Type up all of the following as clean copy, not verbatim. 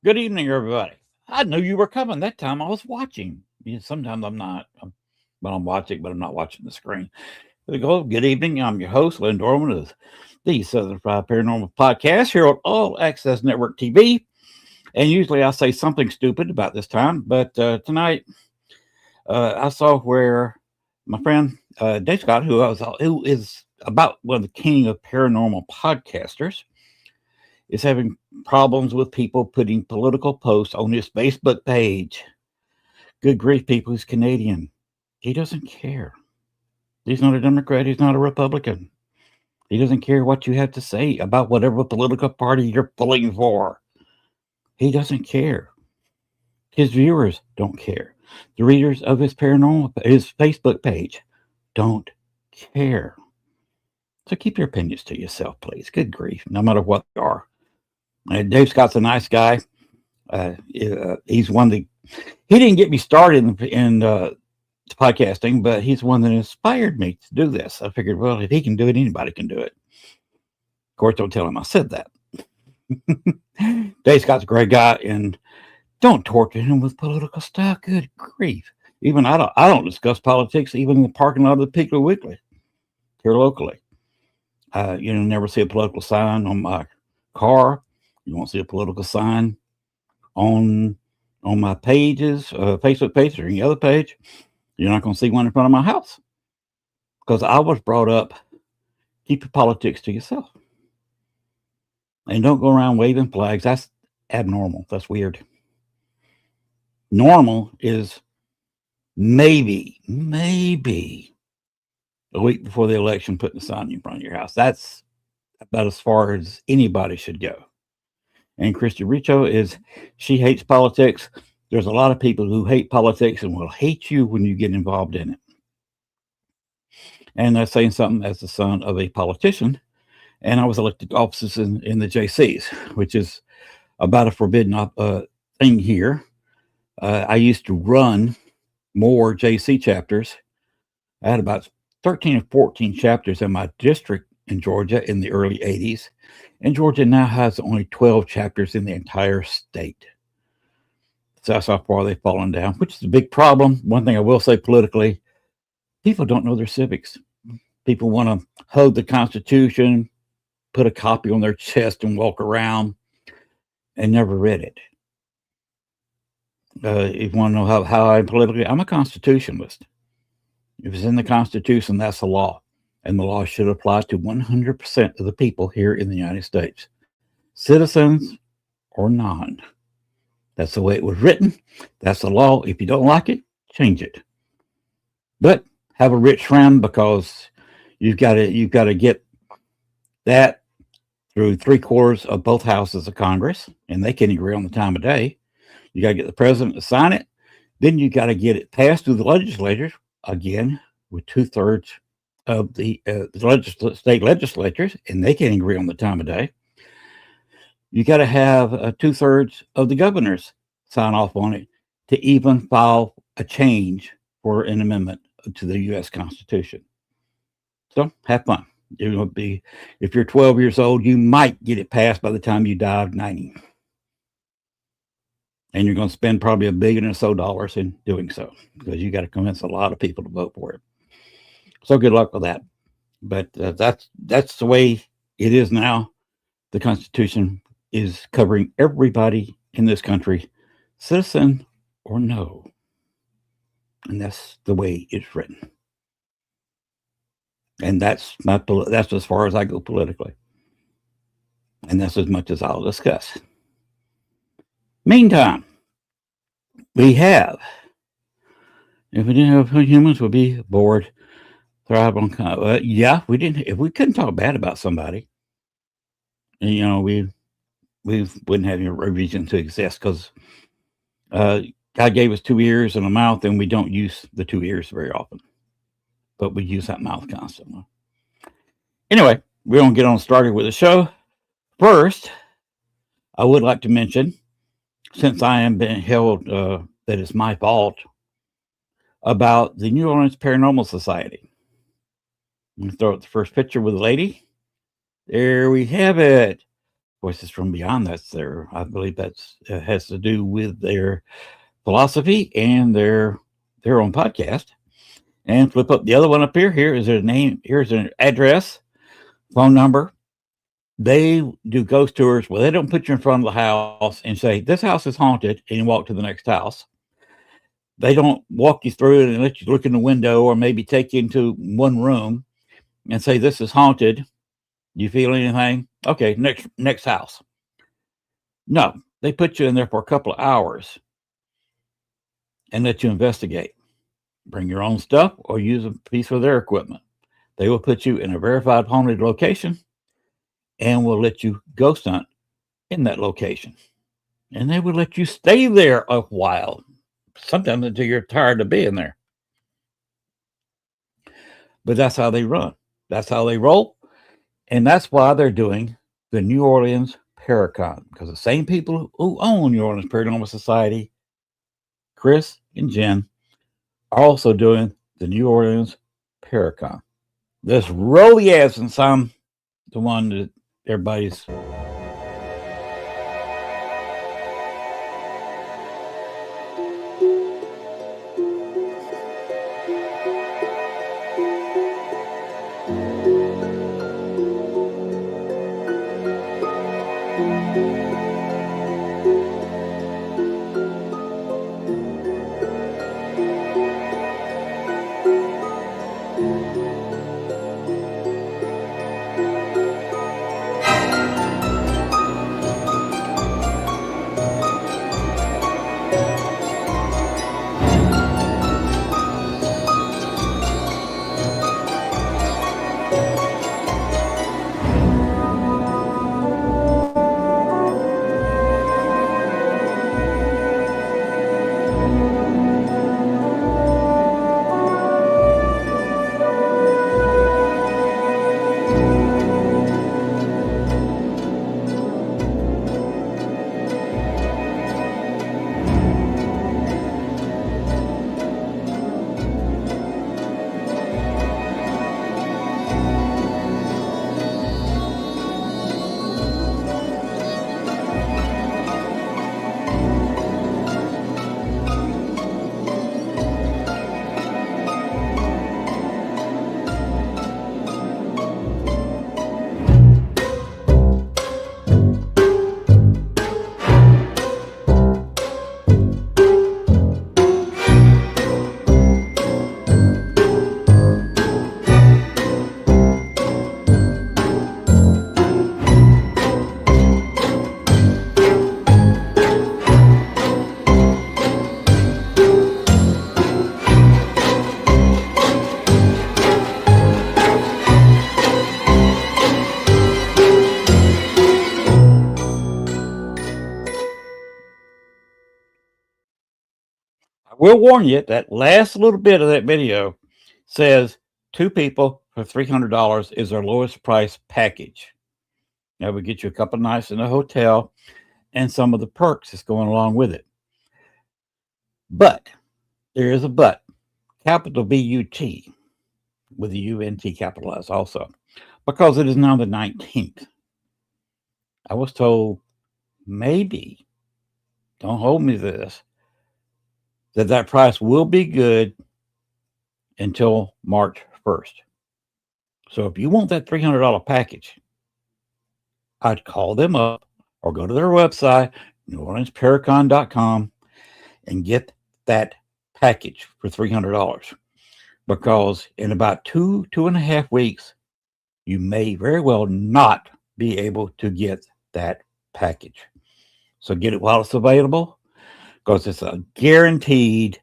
Good evening, everybody. I knew you were coming. That time I was watching. Sometimes I'm not, but I'm watching, but I'm not watching the screen. There we go. Good evening. I'm your host, Len Dorman of the Southern Fried Paranormal Podcast here on All Access Network TV. And usually I say something stupid about this time, but tonight I saw where my friend Dave Scott, who is about one of the king of paranormal podcasters, is having problems with people putting political posts on his Facebook page. Good grief, people, he's Canadian. He doesn't care. He's not a Democrat. He's not a Republican. He doesn't care what you have to say about whatever political party you're pulling for. He doesn't care. His viewers don't care. The readers of his Facebook page don't care. So keep your opinions to yourself, please. Good grief, no matter what they are. Dave Scott's a nice guy. He's one that he didn't get me started in podcasting, but he's one that inspired me to do this. I figured, well, if he can do it, anybody can do it. Of course, don't tell him I said that. Dave Scott's a great guy, and don't torture him with political stuff. Good grief! Even I don't discuss politics even in the parking lot of the Piggly Wiggly here locally. Never see a political sign on my car. You won't see a political sign on my pages, Facebook page or any other page. You're not going to see one in front of my house because I was brought up, keep your politics to yourself. And don't go around waving flags. That's abnormal. That's weird. Normal is maybe a week before the election putting a sign in front of your house. That's about as far as anybody should go. And Christy Richo she hates politics. There's a lot of people who hate politics and will hate you when you get involved in it. And that's saying something as the son of a politician. And I was elected to offices in the JCs, which is about a forbidden thing here. I used to run more JC chapters. I had about 13 or 14 chapters in my district in Georgia in the early 80s. And Georgia now has only 12 chapters in the entire state. So that's how far they've fallen down, which is a big problem. One thing I will say politically, people don't know their civics. People want to hug the Constitution, put a copy on their chest and walk around and never read it. If you want to know how I'm politically, I'm a constitutionalist. If it's in the Constitution, that's the law. And the law should apply to 100% of the people here in the United States, citizens or non. That's the way it was written. That's the law. If you don't like it, change it. But have a rich friend, because you've got to get that through 3/4 of both houses of Congress, and they can agree on the time of day. You got to get the president to sign it. Then you got to get it passed through the legislators, again, with 2/3 of the state legislatures, and they can't agree on the time of day. You got to have 2/3 of the governors sign off on it to even file a change for an amendment to the U.S. Constitution. So have fun. It will be, if you're 12 years old, you might get it passed by the time you die of 90. And you're going to spend probably $1 billion or so in doing so, because you got to convince a lot of people to vote for it. So good luck with that. But that's the way it is now. The Constitution is covering everybody in this country, citizen or no. And that's the way it's written. And that's as far as I go politically. And that's as much as I'll discuss. Meantime, we have, if we didn't have humans, we'd be bored. Thrive on, if we couldn't talk bad about somebody, we wouldn't have any reason to exist, because God gave us 2 ears and a mouth, and we don't use the 2 ears very often, but we use that mouth constantly. Anyway, we're going to get on started with the show. First, I would like to mention, since I am being held that it's my fault, about the New Orleans Paranormal Society. I'm going to throw up the first picture with a lady. There we have it. Voices from Beyond. That's their, I believe that's has to do with their philosophy and their own podcast. And flip up the other one up here. Here is their name. Here's an address, phone number. They do ghost tours where they don't put you in front of the house and say, this house is haunted, and you walk to the next house. They don't walk you through it and let you look in the window or maybe take you into one room and say, this is haunted. Do you feel anything? Okay, next house. No, they put you in there for a couple of hours and let you investigate. Bring your own stuff or use a piece of their equipment. They will put you in a verified haunted location and will let you ghost hunt in that location. And they will let you stay there a while, sometimes until you're tired of being there. But that's how they run. That's how they roll. And that's why they're doing the New Orleans Paracon, because the same people who own New Orleans Paranormal Society, Chris and Jen, are also doing the New Orleans Paracon. Let's roll the ads and some, the one that everybody's. I will warn you, that last little bit of that video says 2 people for $300 is their lowest price package. That would get you a couple of nights in a hotel and some of the perks that's going along with it. But there is a but, capital B-U-T, with the U-N-T capitalized also, because it is now the 19th. I was told, maybe, don't hold me to this, that price will be good until March 1st. So if you want that $300 package, I'd call them up or go to their website, NewOrleansParacon.com, and get that package for $300. Because in about 2.5 weeks, you may very well not be able to get that package. So get it while it's available, because it's a guaranteed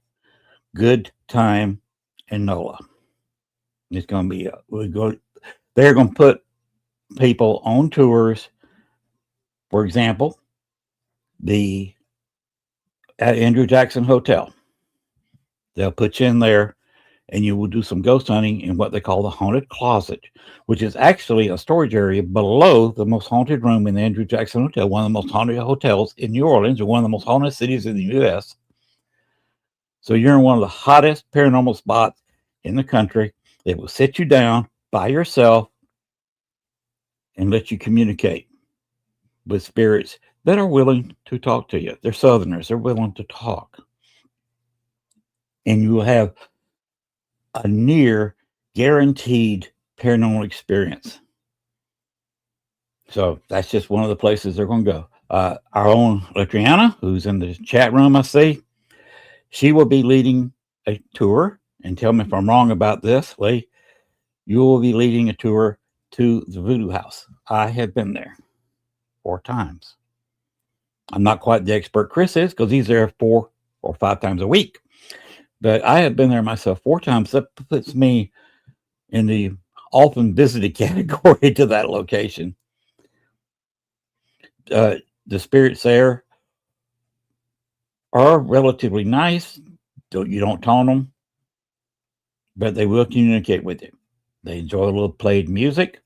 good time in NOLA. It's going to be, they're going to put people on tours. For example, at Andrew Jackson Hotel, they'll put you in there and you will do some ghost hunting in what they call the haunted closet, which is actually a storage area below the most haunted room in the Andrew Jackson Hotel, one of the most haunted hotels in New Orleans, or one of the most haunted cities in the U.S. So you're in one of the hottest paranormal spots in the country. They will sit you down by yourself and let you communicate. with spirits that are willing to talk to you. They're Southerners. They're willing to talk. And you will have a near guaranteed paranormal experience. So that's just one of the places they're going to go. Our own Latriana, who's in the chat room, I see, she will be leading a tour. And tell me if I'm wrong about this, Lee. You will be leading a tour to the Voodoo House. I have been there 4 times. I'm not quite the expert Chris is, because he's there 4 or 5 times a week. But I have been there myself 4 times. That puts me in the often visited category to that location. The spirits there are relatively nice. You don't taunt them, but they will communicate with you. They enjoy a little played music,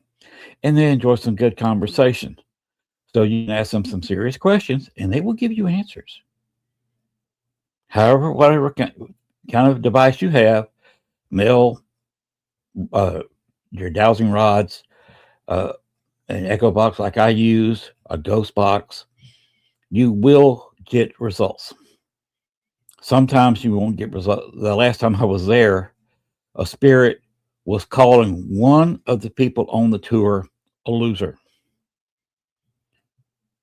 and they enjoy some good conversation. So you can ask them some serious questions, and they will give you answers. However, whatever kind of device you have, mail, your dowsing rods, an echo box like I use, a ghost box, you will get results. Sometimes you won't get results. The last time I was there, a spirit was calling one of the people on the tour a loser.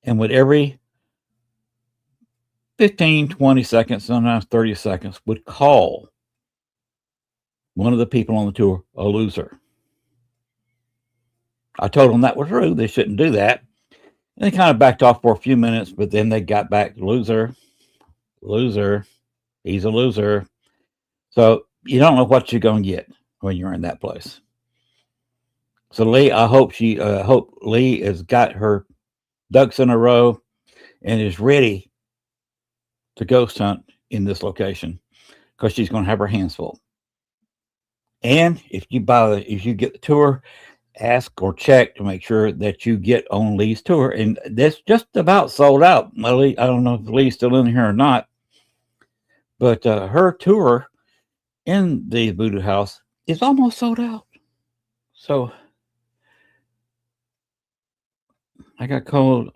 And with every 15, 20 seconds, sometimes 30 seconds, would call one of the people on the tour a loser. I told them that was rude. They shouldn't do that. And they kind of backed off for a few minutes, but then they got back, loser, he's a loser. So you don't know what you're going to get when you're in that place. So Lee, I hope Lee has got her ducks in a row and is ready to ghost hunt in this location, because she's going to have her hands full. And if you get the tour, ask or check to make sure that you get on Lee's tour. And that's just about sold out. Lee, I don't know if Lee's still in here or not, but her tour in the Voodoo House is almost sold out. So I got called.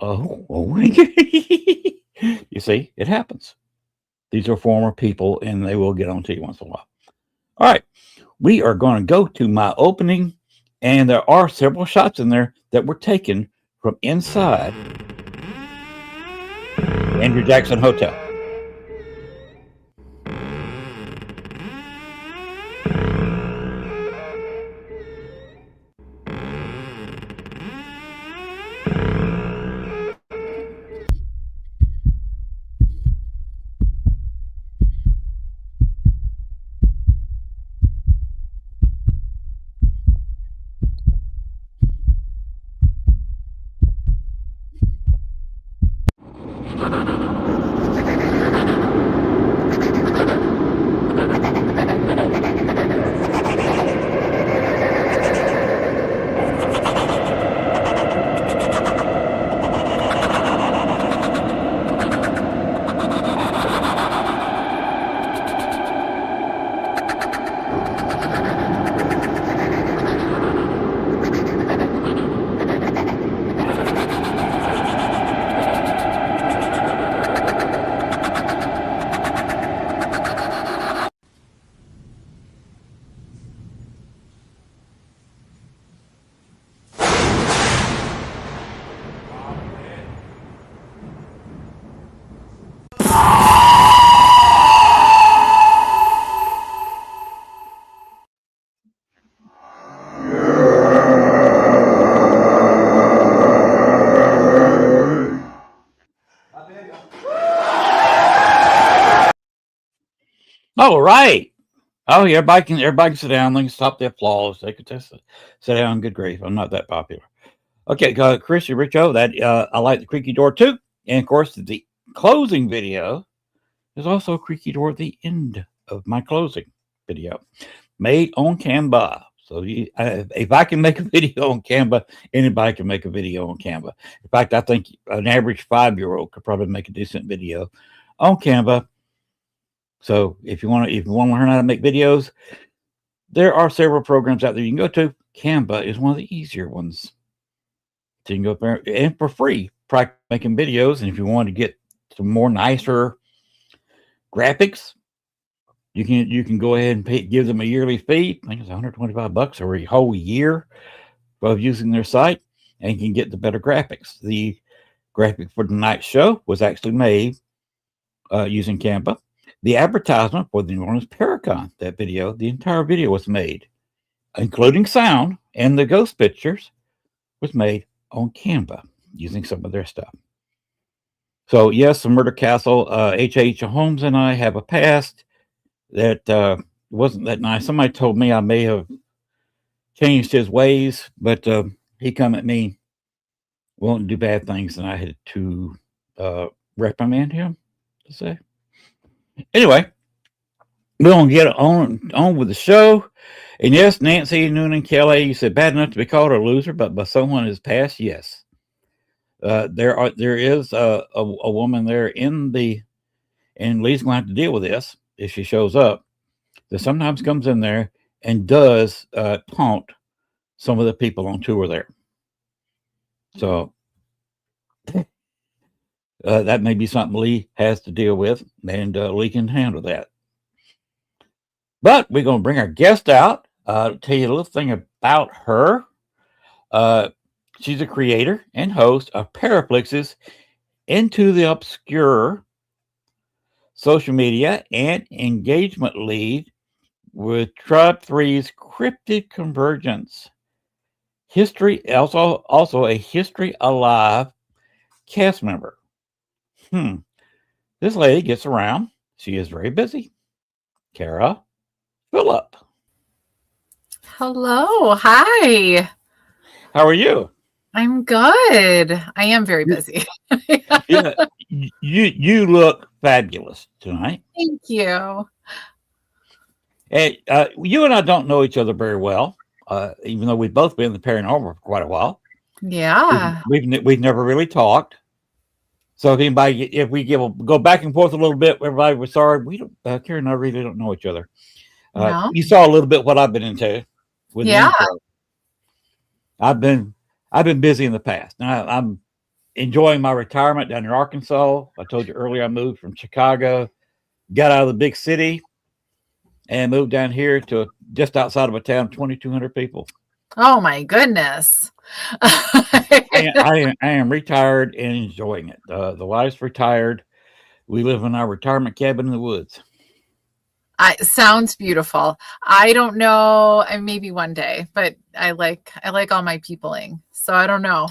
You see, it happens. These are former people, and they will get on to you once in a while. All right, we are going to go to my opening, and there are several shots in there that were taken from inside the Andrew Jackson Hotel. All right. Oh, yeah, everybody can sit down. They can stop the applause. They can just sit down. Good grief, I'm not that popular. Okay, Chris, you reach over that. I like the creaky door too. And of course, the closing video is also a creaky door at the end of my closing video, made on Canva. So if I can make a video on Canva, anybody can make a video on Canva. In fact, I think an average 5-year-old could probably make a decent video on Canva. So if you want to learn how to make videos, there are several programs out there you can go to. Canva is one of the easier ones. So you can go there and for free practice making videos, and if you want to get some more nicer graphics, you can go ahead and give them a yearly fee. I think it's $125 or a whole year of using their site, and you can get the better graphics. The graphic for tonight's show was actually made using Canva. The advertisement for the New Orleans Paracon, that video, the entire video was made, including sound, and the ghost pictures was made on Canva using some of their stuff. So yes, the Murder Castle, H.H. Holmes and I have a past that wasn't that nice. Somebody told me I may have changed his ways, but he come at me wanting to do bad things, and I had to reprimand him, to say. Anyway, we're going to get on with the show. And yes, Nancy, Noonan, Kelly, you said bad enough to be called a loser, but by someone has passed, yes. There is a woman there and Lee's going to have to deal with this if she shows up, that sometimes comes in there and does taunt some of the people on tour there. So that may be something Lee has to deal with, and Lee can handle that. But we're going to bring our guest out, tell you a little thing about her. She's a creator and host of PARAFlixx's Into the Obscure social media and engagement lead with Tribe 3's Cryptid Convergence. Also a History Alive cast member. This lady gets around. She is very busy. Kara Phillip. Hello. Hi. How are you? I'm good. I am very busy. Yeah, you look fabulous tonight. Thank you. Hey, you and I don't know each other very well, even though we've both been in the paranormal for quite a while. Yeah. We've never really talked. So if we go back and forth a little bit, everybody was sorry. We don't. Kara and I really don't know each other. No. You saw a little bit what I've been into with the intro. I've been busy in the past. Now I'm enjoying my retirement down in Arkansas. I told you earlier I moved from Chicago, got out of the big city, and moved down here to just outside of a town, 2,200 people. Oh my goodness. I am retired and enjoying it. The wife's retired. We live in our retirement cabin in the woods. Sounds beautiful. I don't know, maybe one day, but I like all my peopling, so I don't know.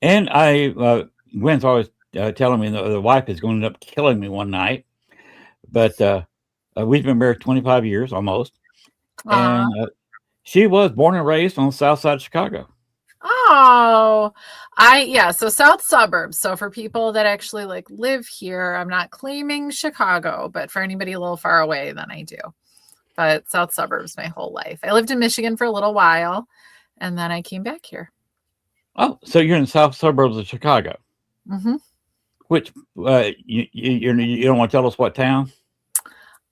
And Gwen's always telling me the wife is going to end up killing me one night, but we've been married 25 years almost, and she was born and raised on the south side of Chicago. Oh, so south suburbs. So for people that actually live here, I'm not claiming Chicago, but for anybody a little far away, then I do. But south suburbs my whole life. I lived in Michigan for a little while, and then I came back here. Oh, so you're in the south suburbs of Chicago. Mm-hmm. Which you don't want to tell us what town?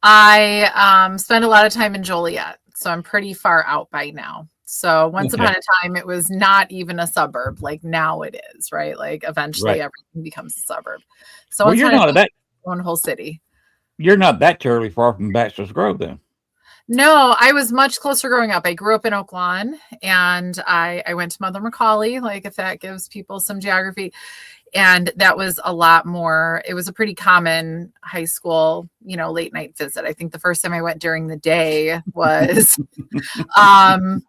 I spent a lot of time in Joliet, so I'm pretty far out by now. So once upon a time, it was not even a suburb. Like now it is, right? Like eventually everything becomes a suburb. So you're not that one whole city. You're not that terribly far from Baxter's Grove, then. No, I was much closer growing up. I grew up in Oak Lawn, and I went to Mother Macaulay, like if that gives people some geography. And that was a lot more, it was a pretty common high school, late night visit. I think the first time I went during the day was, after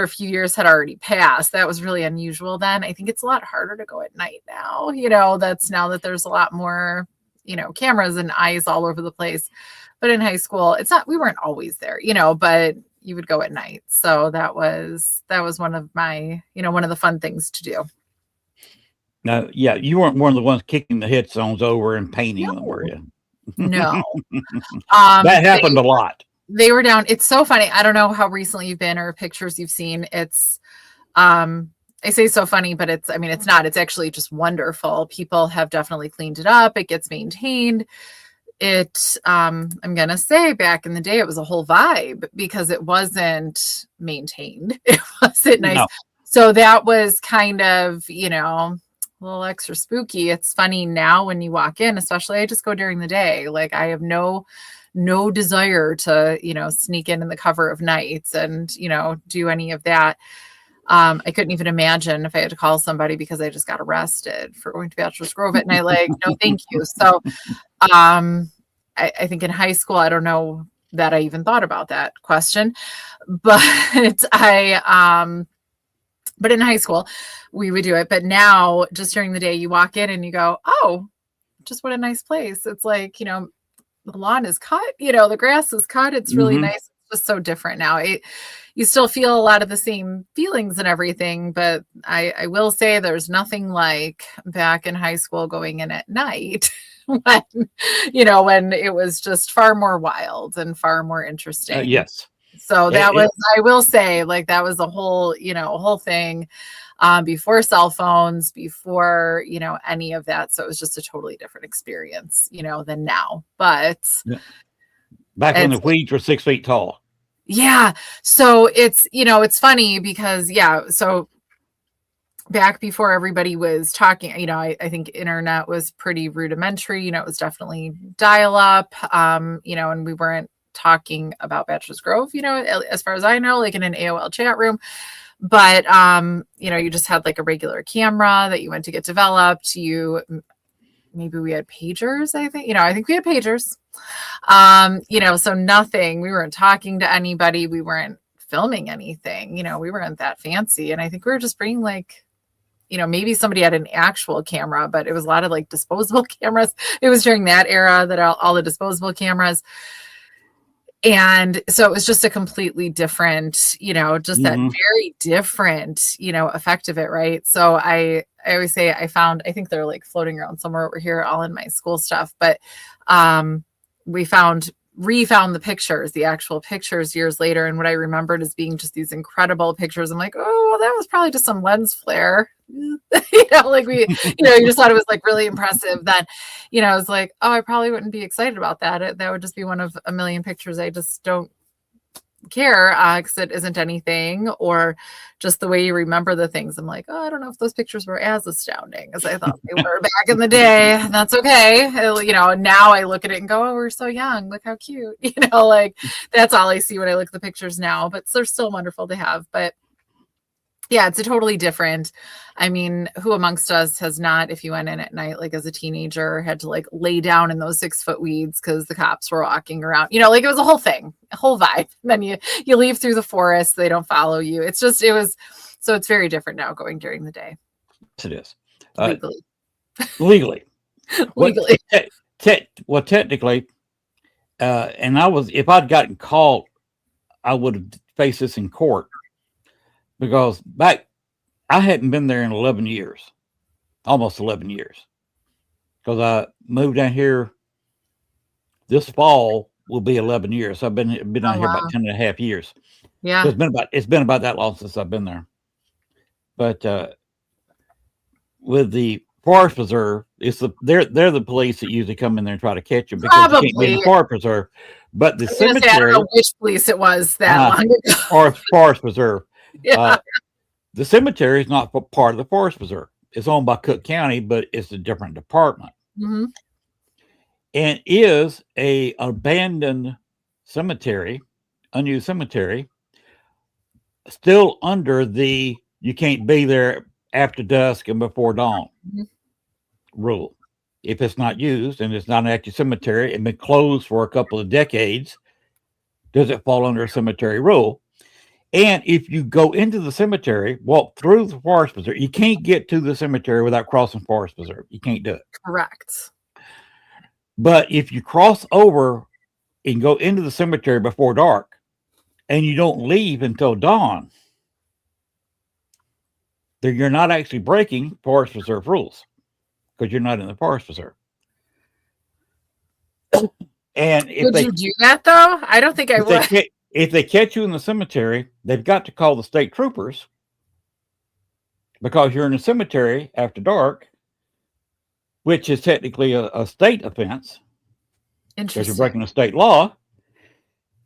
a few years had already passed. That was really unusual then. I think it's a lot harder to go at night now, that's now that there's a lot more, cameras and eyes all over the place. But in high school, we weren't always there, but you would go at night. So that was one of my, one of the fun things to do. Now, you weren't one of the ones kicking the headstones over and painting them, were you? No. That happened a lot. They were down. It's so funny. I don't know how recently you've been or pictures you've seen. It's, I say so funny, but it's not. It's actually just wonderful. People have definitely cleaned it up. It gets maintained. I'm going to say back in the day, it was a whole vibe because it wasn't maintained. It wasn't nice. No. So that was kind of, a little extra spooky. It's funny now when you walk in, especially I just go during the day. Like I have no desire to, sneak in the cover of nights and, do any of that. I couldn't even imagine if I had to call somebody because I just got arrested for going to Bachelor's Grove at night. Like, no, thank you. So I think in high school, I don't know that I even thought about that question, but but in high school we would do it. But now just during the day, you walk in and you go, oh, just what a nice place. It's like, the lawn is cut, the grass is cut. It's really nice. It's just so different now. You still feel a lot of the same feelings and everything, but I will say there's nothing like back in high school going in at night when, when it was just far more wild and far more interesting. Yes. So that was, I will say, like that was a whole, whole thing before cell phones, before, any of that. So it was just a totally different experience, than now. But back when the weeds were 6 feet tall. Yeah. So it's, it's funny because, so back before everybody was talking, I think internet was pretty rudimentary, it was definitely dial up, and we weren't talking about Bachelor's Grove, as far as I know, like in an AOL chat room. But, you just had like a regular camera that you went to get developed. Maybe we had pagers, I think we had pagers. So nothing, we weren't talking to anybody. We weren't filming anything, we weren't that fancy. And I think we were just bringing like, maybe somebody had an actual camera, but it was a lot of like disposable cameras. It was during that era that all the disposable cameras. And so it was just a completely different, just that very different, effect of it. Right. So I always say I think they're like floating around somewhere over here, all in my school stuff. But we refound the actual pictures years later. And what I remembered as being just these incredible pictures. I'm like, oh, well, that was probably just some lens flare. Like we, you just thought it was like really impressive. Then, I was like, oh, I probably wouldn't be excited about that. That would just be one of a million pictures. I just don't care because it isn't anything, or just the way you remember the things. I'm like, oh, I don't know if those pictures were as astounding as I thought they were back in the day. That's okay. Now I look at it and go, oh, we're so young. Look how cute. Like that's all I see when I look at the pictures now, but they're still wonderful to have. But yeah, it's a totally different. I mean, who amongst us has not, if you went in at night, like as a teenager, had to like lay down in those 6-foot weeds because the cops were walking around, like it was a whole thing, a whole vibe. And then you leave through the forest, they don't follow you. So it's very different now going during the day. Yes, it is. Legally. Well, technically, and if I'd gotten caught, I would have faced this in court. Because I hadn't been there in 11 years, almost 11 years. Because I moved down here this fall will be 11 years. So I've been down here about 10 and a half years. Yeah. So it's been about that long since I've been there. But with the Forest Preserve, they're the police that usually come in there and try to catch you because you can't be in the Forest Preserve. But the cemetery, I don't know which police it was that long ago. Forest Preserve. Yeah. The cemetery is not part of the Forest Preserve. It's owned by Cook County, but it's a different department. Mm-hmm. And is a abandoned cemetery, unused cemetery, still under the you can't be there after dusk and before dawn rule. If it's not used and it's not an active cemetery and been closed for a couple of decades, does it fall under a cemetery rule? And if you go into the cemetery, walk through the Forest Preserve, you can't get to the cemetery without crossing Forest Preserve. You can't do it. Correct. But if you cross over and go into the cemetery before dark and you don't leave until dawn, then you're not actually breaking Forest Preserve rules because you're not in the Forest Preserve. And if would you do that though? I don't think I would. If they catch you in the cemetery, they've got to call the state troopers because you're in a cemetery after dark, which is technically a state offense because you're breaking a state law.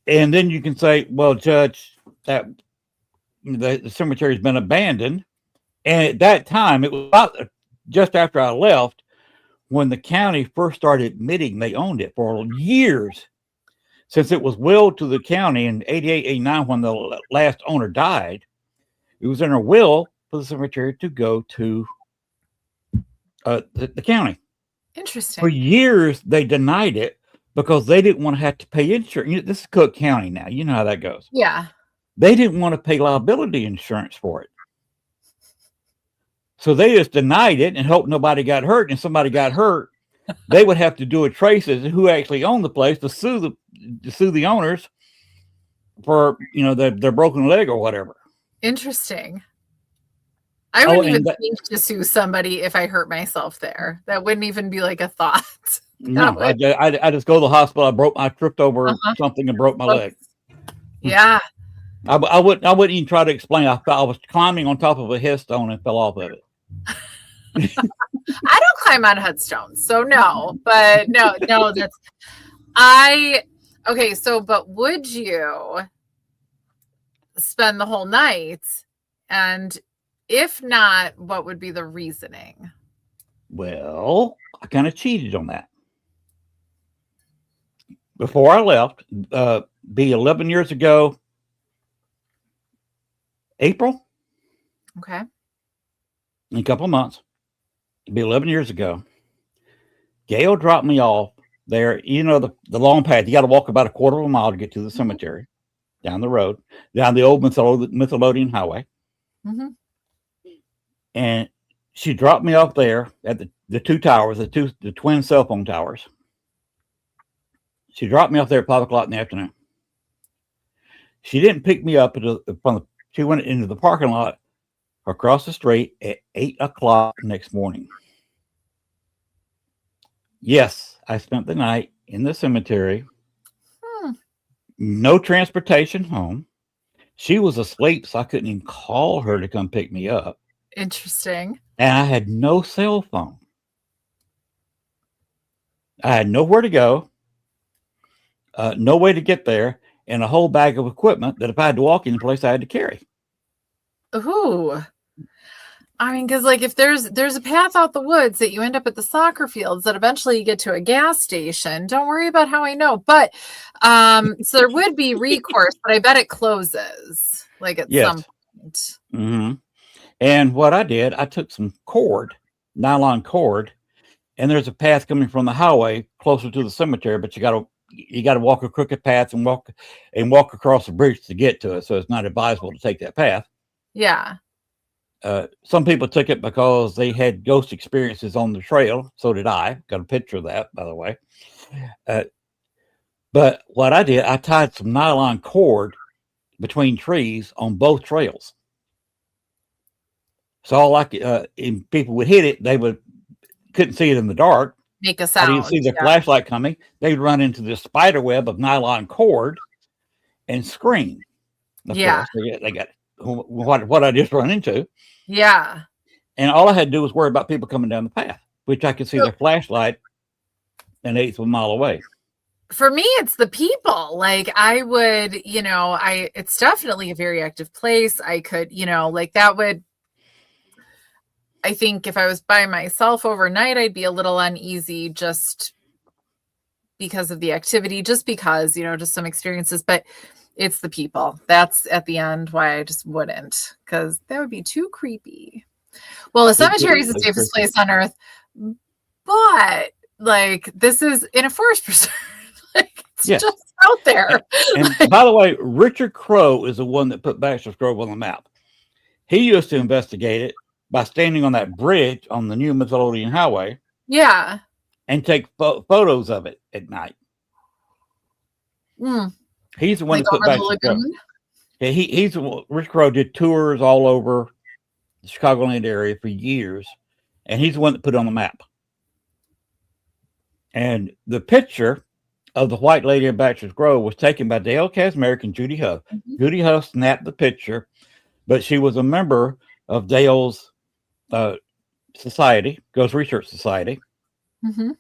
And then you can say, well, Judge, the cemetery has been abandoned. And at that time, it was about just after I left when the county first started admitting they owned it for years. Since it was willed to the county in 88, 89 when the last owner died, it was in a will for the cemetery to go to the county. Interesting. For years, they denied it because they didn't want to have to pay insurance. This is Cook County now. You know how that goes. Yeah. They didn't want to pay liability insurance for it. So they just denied it and hoped nobody got hurt. And if somebody got hurt, they would have to do a trace as to who actually owned the place to sue the owners for, you know, their broken leg or whatever. Interesting. I wouldn't even think to sue somebody if I hurt myself there. That wouldn't even be like a thought. No, I just go to the hospital. I tripped over something and broke my leg. Yeah. I wouldn't even try to explain. I was climbing on top of a headstone and fell off of it. I don't climb on headstones, so no. But no, that's okay. So, but would you spend the whole night? And if not, what would be the reasoning? Well, I kind of cheated on that. Before I left, be 11 years ago, April. Okay. In a couple of months. It'd be 11 years ago. Gail dropped me off there. You know, the long path. You got to walk about a quarter of a mile to get to the cemetery. Down the road. Down the old Mytholodian Highway. Mm-hmm. And she dropped me off there at the two towers, the twin cell phone towers. She dropped me off there at 5 o'clock in the afternoon. She didn't pick me up she went into the parking lot across the street at 8 o'clock next morning. Yes, I spent the night in the cemetery. No transportation home. She was asleep, so I couldn't even call her to come pick me up. Interesting. And I had no cell phone. I had nowhere to go, no way to get there, and a whole bag of equipment that if I had to walk any place, I had to carry. Ooh. I mean, because like if there's a path out the woods that you end up at the soccer fields that eventually you get to a gas station, don't worry about how I know. But so there would be recourse, but I bet it closes like at some point. Mm-hmm. And what I did, I took some nylon cord, and there's a path coming from the highway closer to the cemetery, but you got to walk a crooked path and walk across the bridge to get to it. So it's not advisable to take that path. Yeah. Some people took it because they had ghost experiences on the trail. So did I. Got a picture of that, by the way. But what I did, I tied some nylon cord between trees on both trails. So if people would hit it, they couldn't see it in the dark. Make a sound. You see the flashlight coming. They'd run into this spider web of nylon cord and scream. Of course, they got what I just run into. Yeah. And all I had to do was worry about people coming down the path, which I could see their flashlight an eighth of a mile away. For me, it's the people. Like I would, it's definitely a very active place. I could, I think if I was by myself overnight, I'd be a little uneasy just because of the activity, just because, just some experiences, but it's the people. That's at the end why I just wouldn't, because that would be too creepy. Well, a cemetery is the safest place on earth, but like this is in a forest preserve. Like it's just out there. And by the way, Richard Crowe is the one that put Baxter's Grove on the map. He used to investigate it by standing on that bridge on the new Mytholodian Highway. Yeah. And take photos of it at night. He's the one that put Baxter's Grove. Yeah, Rich Crowe did tours all over the Chicagoland area for years, and he's the one that put it on the map. And the picture of the White Lady in Baxter's Grove was taken by Dale Kazmarek and Judy Huff. Mm-hmm. Judy Huff snapped the picture, but she was a member of Dale's society, Ghost Research Society. Mm-hmm.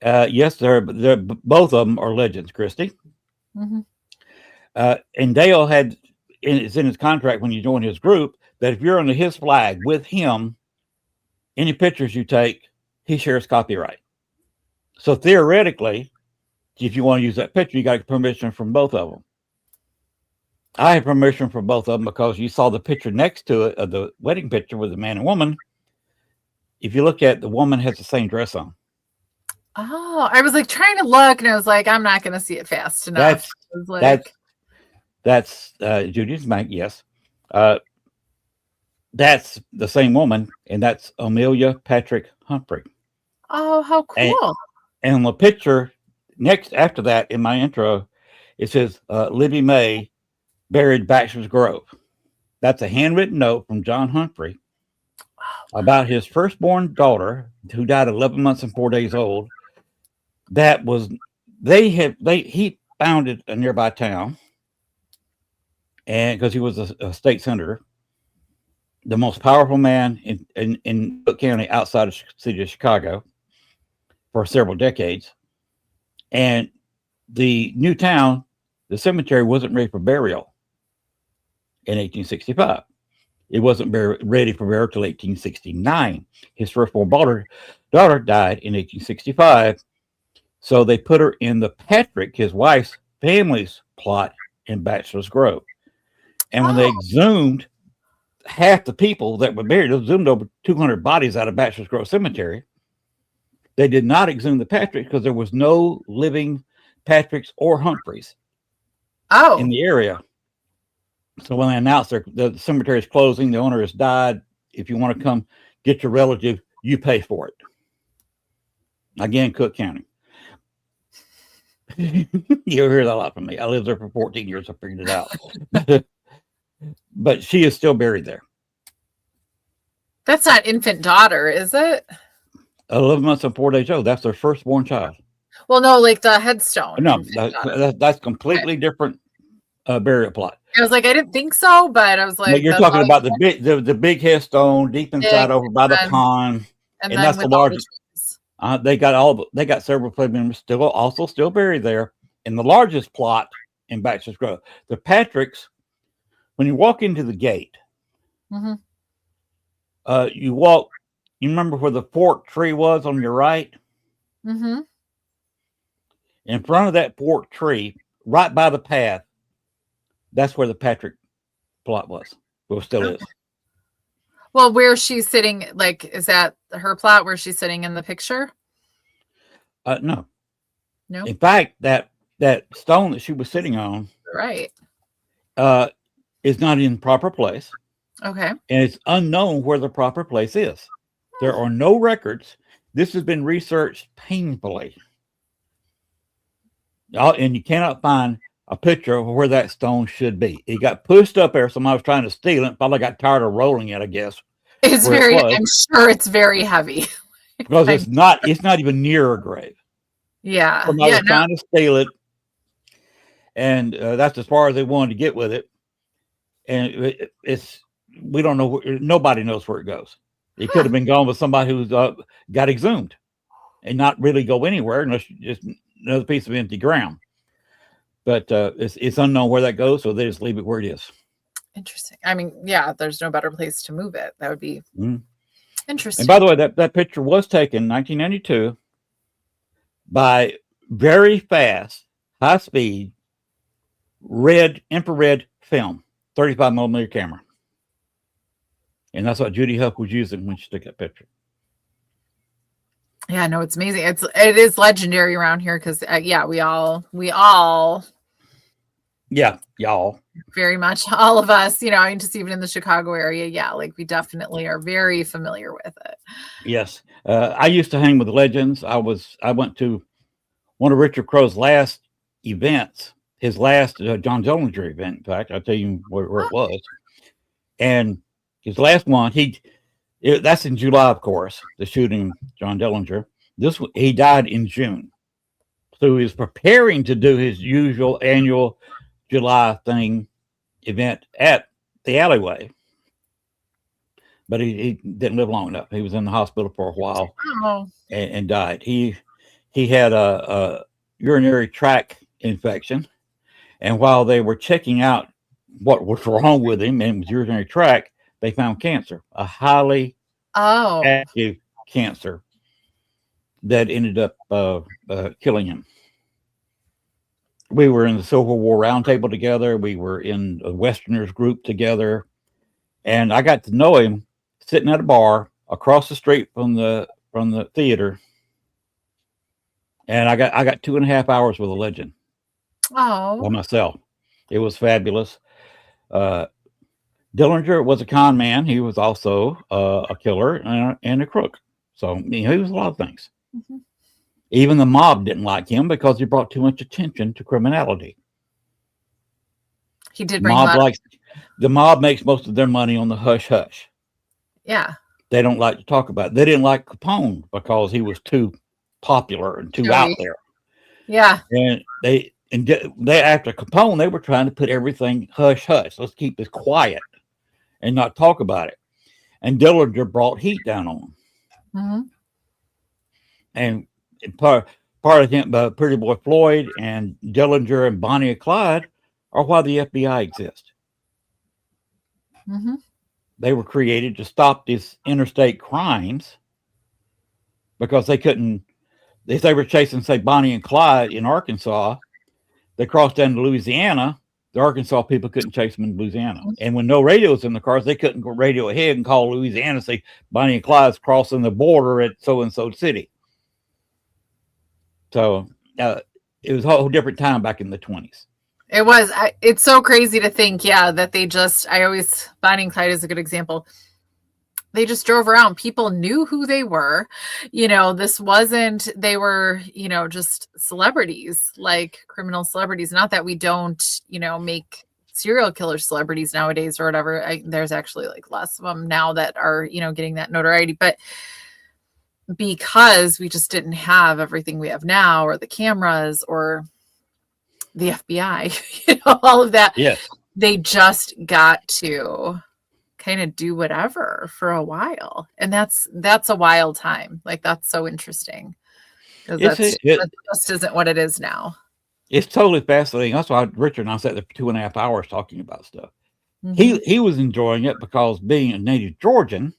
Yes, they're both of them are legends, Christy. Mm-hmm. And Dale had it's in his contract when you join his group that if you're under his flag with him, any pictures you take, he shares copyright. So theoretically, if you want to use that picture, you got permission from both of them. I have permission from both of them because you saw the picture next to it of the wedding picture with the man and woman. If you look at the woman has the same dress on. Oh, I was like trying to look, and I was like, I'm not going to see it fast enough. That's Judy's Bank. Yes, that's the same woman, and that's Amelia Patrick Humphrey. Oh, how cool! And the picture next after that in my intro, it says Libby May buried Baxter's Grove. That's a handwritten note from John Humphrey about his firstborn daughter, who died 11 months and 4 days old. That was he founded a nearby town, and because he was a state senator, the most powerful man in Cook County outside of the city of Chicago for several decades. And the new town, the cemetery wasn't ready for burial in 1865. It wasn't ready for burial till 1869. His firstborn daughter died in 1865. So they put her in the Patrick, his wife's family's plot in Bachelor's Grove. And when they exhumed half the people that were buried, they exhumed over 200 bodies out of Bachelor's Grove Cemetery. They did not exhume the Patricks because there was no living Patricks or Humphreys in the area. So when they announced the cemetery is closing, the owner has died. If you want to come get your relative, you pay for it. Again, Cook County. You hear that a lot from me. I lived there for 14 years. I figured it out. But she is still buried there. That's not infant daughter, is it? 11 months and 4 days old. That's their firstborn child. Well, no, like the headstone. No, that's completely different burial plot. I was like, I didn't think so, but I was like, you're talking about the big headstone deep inside over by the pond, and that's the largest. They got several family members still buried there in the largest plot in Bachelor's Grove. The Patricks, when you walk into the gate, you walk. You remember where the fork tree was on your right? Mm-hmm. In front of that fork tree, right by the path, that's where the Patrick plot was. Well, still is. Well, where she's sitting, like, is that her plot where she's sitting in the picture? No. In fact, that stone that she was sitting on, right, is not in proper place. Okay. And it's unknown where the proper place is. There are no records. This has been researched painfully. And you cannot find a picture of where that stone should be. It got pushed up there. Somebody was trying to steal it. Probably got tired of rolling it, I guess. I'm sure it's very heavy. Because it's not even near a grave. Yeah. Somebody was trying to steal it. And that's as far as they wanted to get with it. And we don't know. Nobody knows where it goes. It could have been gone with somebody who's got exhumed and not really go anywhere unless just another piece of empty ground. But it's unknown where that goes, so they just leave it where it is. Interesting. I mean, yeah, there's no better place to move it. That would be interesting. And by the way, that picture was taken in 1992 by very fast, high speed, infrared film, 35 millimeter camera. And that's what Judy Huck was using when she took that picture. Yeah, no, it's amazing. It is legendary around here because we all. Yeah, y'all. Very much, all of us. I mean, just even in the Chicago area, like we definitely are very familiar with it. Yes, I used to hang with legends. I went to one of Richard Crowe's last events, his last John Dillinger event. In fact, I'll tell you where it was, and his last one, that's in July, of course, the shooting John Dillinger. He died in June. So he was preparing to do his usual annual July event at the alleyway. But he didn't live long enough. He was in the hospital for a while and died. He had a urinary tract infection. And while they were checking out what was wrong with him and his urinary tract, they found cancer, a highly active cancer that ended up killing him. We were in the Civil War Roundtable together. We were in a Westerners group together, and I got to know him sitting at a bar across the street from the theater. And I got 2.5 hours with a legend. Oh, By myself. It was fabulous. Dillinger was a con man. He was also a killer and a crook. So he was a lot of things. Mm-hmm. Even the mob didn't like him because he brought too much attention to criminality. He did bring the mob makes most of their money on the hush hush. Yeah. They don't like to talk about it. They didn't like Capone because he was too popular and too out there. Yeah. And they after Capone, they were trying to put everything hush hush. Let's keep this quiet and not talk about it. And Dillinger brought heat down on them. Mm-hmm. And part of him, Pretty Boy Floyd and Dillinger and Bonnie and Clyde are why the FBI exists. Mm-hmm. They were created to stop these interstate crimes because they couldn't. If they were chasing, say, Bonnie and Clyde in Arkansas, they crossed down to Louisiana. The Arkansas people couldn't chase them in Louisiana. And when no radios in the cars, they couldn't go radio ahead and call Louisiana and say, Bonnie and Clyde's crossing the border at so-and-so city. So it was a whole different time back in the 20s. It was. It's so crazy to think, that they just, Bonnie and Clyde is a good example. They just drove around. People knew who they were. This wasn't, they were, just celebrities, like criminal celebrities. Not that we don't, make serial killer celebrities nowadays or whatever. There's actually like less of them now that are, getting that notoriety. But because we just didn't have everything we have now, or the cameras or the FBI, all of that. Yes. They just got to kind of do whatever for a while. And that's a wild time. Like, that's so interesting. That just isn't what it is now. It's totally fascinating. That's why Richard and I sat there for 2.5 hours talking about stuff. Mm-hmm. He was enjoying it because, being a native Georgian,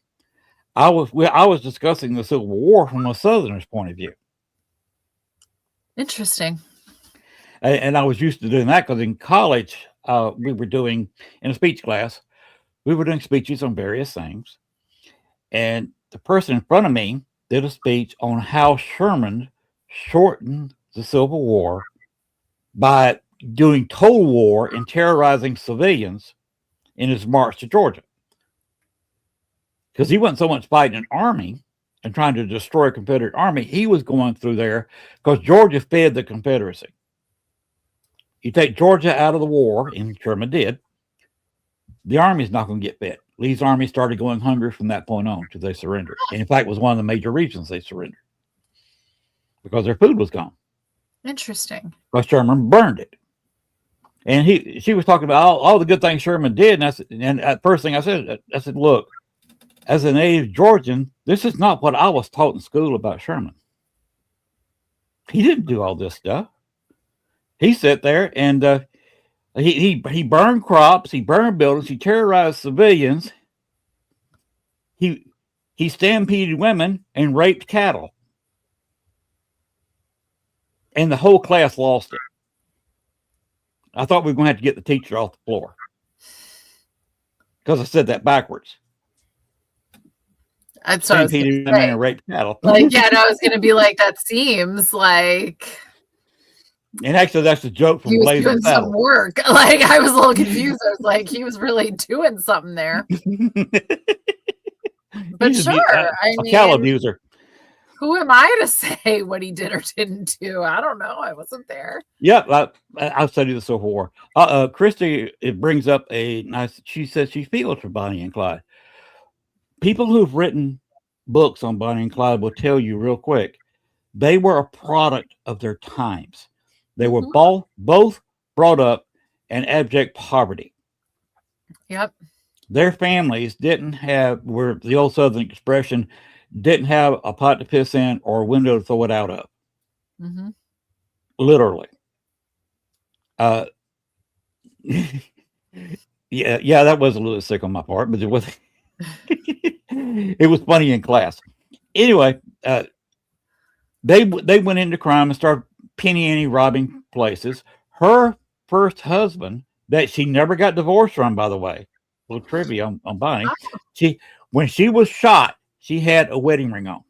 I was discussing the Civil War from a Southerner's point of view. Interesting. And I was used to doing that because in college, we were doing, in a speech class, we were doing speeches on various things. And the person in front of me did a speech on how Sherman shortened the Civil War by doing total war and terrorizing civilians in his march to Georgia. Because he wasn't so much fighting an army and trying to destroy a Confederate army. He was going through there because Georgia fed the Confederacy. You take Georgia out of the war, and Sherman did, the army's not going to get fed. Lee's army started going hungry from that point on till they surrendered. And in fact, it was one of the major reasons they surrendered, because their food was gone. Interesting. Because Sherman burned it. And she was talking about all the good things Sherman did. And the first thing I said, look, as a native Georgian, this is not what I was taught in school about Sherman. He didn't do all this stuff. He sat there and he burned crops, he burned buildings, he terrorized civilians, he stampeded women and raped cattle. And the whole class lost it. I thought we were going to have to get the teacher off the floor because I said that backwards. Stampeded women and raped cattle. I was going to be like, that seems like. And actually, that's a joke from Blazing Saddles. Some work. Like, I was a little confused. I was like, he was really doing something there. But sure, I mean, cattle abuser. Who am I to say what he did or didn't do? I don't know. I wasn't there. Yeah, I've studied the Civil War. Christy, it brings up she says she feels for Bonnie and Clyde. People who've written books on Bonnie and Clyde will tell you real quick, they were a product of their times. They were both brought up in abject poverty. Yep. Their families were the old Southern expression, didn't have a pot to piss in or a window to throw it out of. Mm-hmm. Literally. Yeah, that was a little sick on my part, but it was it was funny in class. Anyway, they went into crime and started penny ante robbing places. Her first husband, that she never got divorced from, by the way, little trivia on Bonnie. She when she was shot, she had a wedding ring on.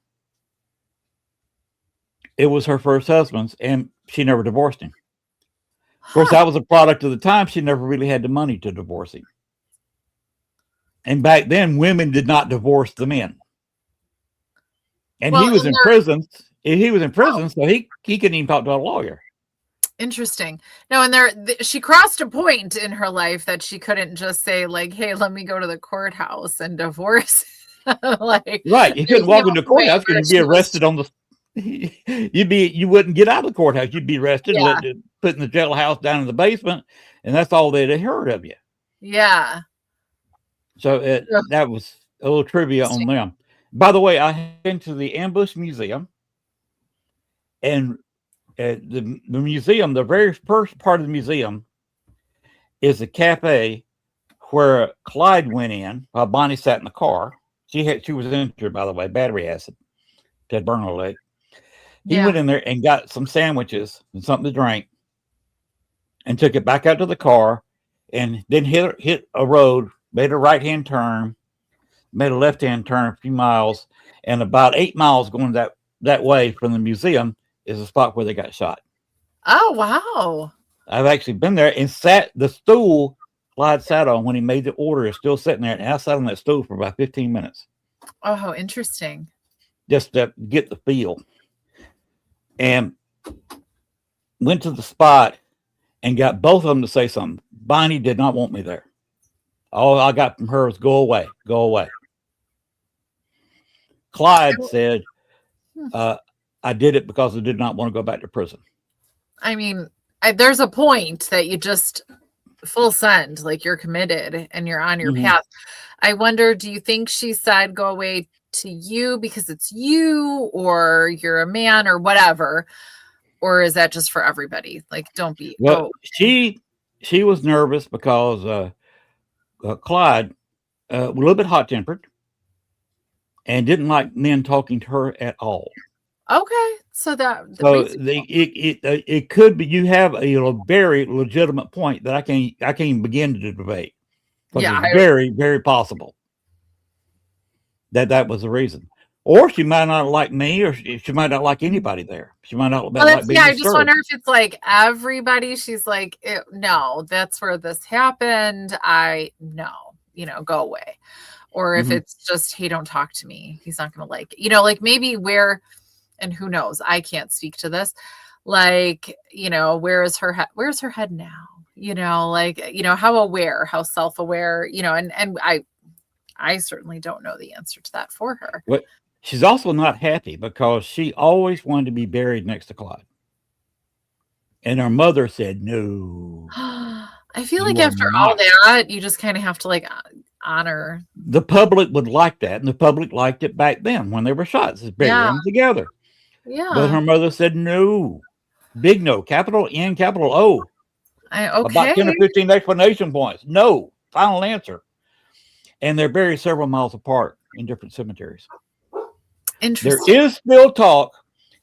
It was her first husband's, and she never divorced him. Of course, that was a product of the time. She never really had the money to divorce him. And back then, women did not divorce the men. And Well, he was and in prison. He was in prison, so he couldn't even talk to a lawyer. Interesting. No, and she crossed a point in her life that she couldn't just say, like, hey, let me go to the courthouse and divorce. Like, right. You couldn't walk into the courthouse because you'd be arrested on the you wouldn't get out of the courthouse. You'd be arrested, put in the jailhouse down in the basement, and that's all they'd heard of you. Yeah. So that was a little trivia on them. By the way, I went to the Ambush Museum, and the museum, the very first part of the museum is a cafe where Clyde went in while Bonnie sat in the car. She was injured, by the way, battery acid, had burned her leg. He went in there and got some sandwiches and something to drink and took it back out to the car and then hit a road, made a right-hand turn, made a left-hand turn a few miles, and about 8 miles going that way from the museum is the spot where they got shot. Oh, wow. I've actually been there and the stool Clyde sat on when he made the order is still sitting there, and I sat on that stool for about 15 minutes. Oh, how interesting. Just to get the feel. And went to the spot and got both of them to say something. Bonnie did not want me there. All I got from her was go away, go away. Clyde said, I did it because I did not want to go back to prison. I mean, there's a point that you just full send, like you're committed and you're on your path. I wonder, do you think she said go away to you because it's you or you're a man or whatever? Or is that just for everybody? Like, don't be. Well, she was nervous because Clyde was a little bit hot-tempered and didn't like men talking to her at all. Okay, so it could be you have a very legitimate point that I can't even begin to debate. Yeah, it's very, very possible that was the reason. Or she might not like me, or she might not like anybody there. She might not like being I just wonder if it's like everybody. She's like, no, that's where this happened. Go away. Or if it's just, hey, don't talk to me. He's not going to like it. Like maybe where, and who knows? I can't speak to this. Like, where's her head now? How aware, how self-aware, and I certainly don't know the answer to that for her. But she's also not happy because she always wanted to be buried next to Clyde. And her mother said, no. I feel like after all that, you just kind of have to like honor. The public would like that. And the public liked it back then when they were shot. It's bury them together. Yeah. But her mother said, no. Big no. Capital N, capital O. About 10 or 15 explanation points. No. Final answer. And they're buried several miles apart in different cemeteries. Interesting. There is still talk,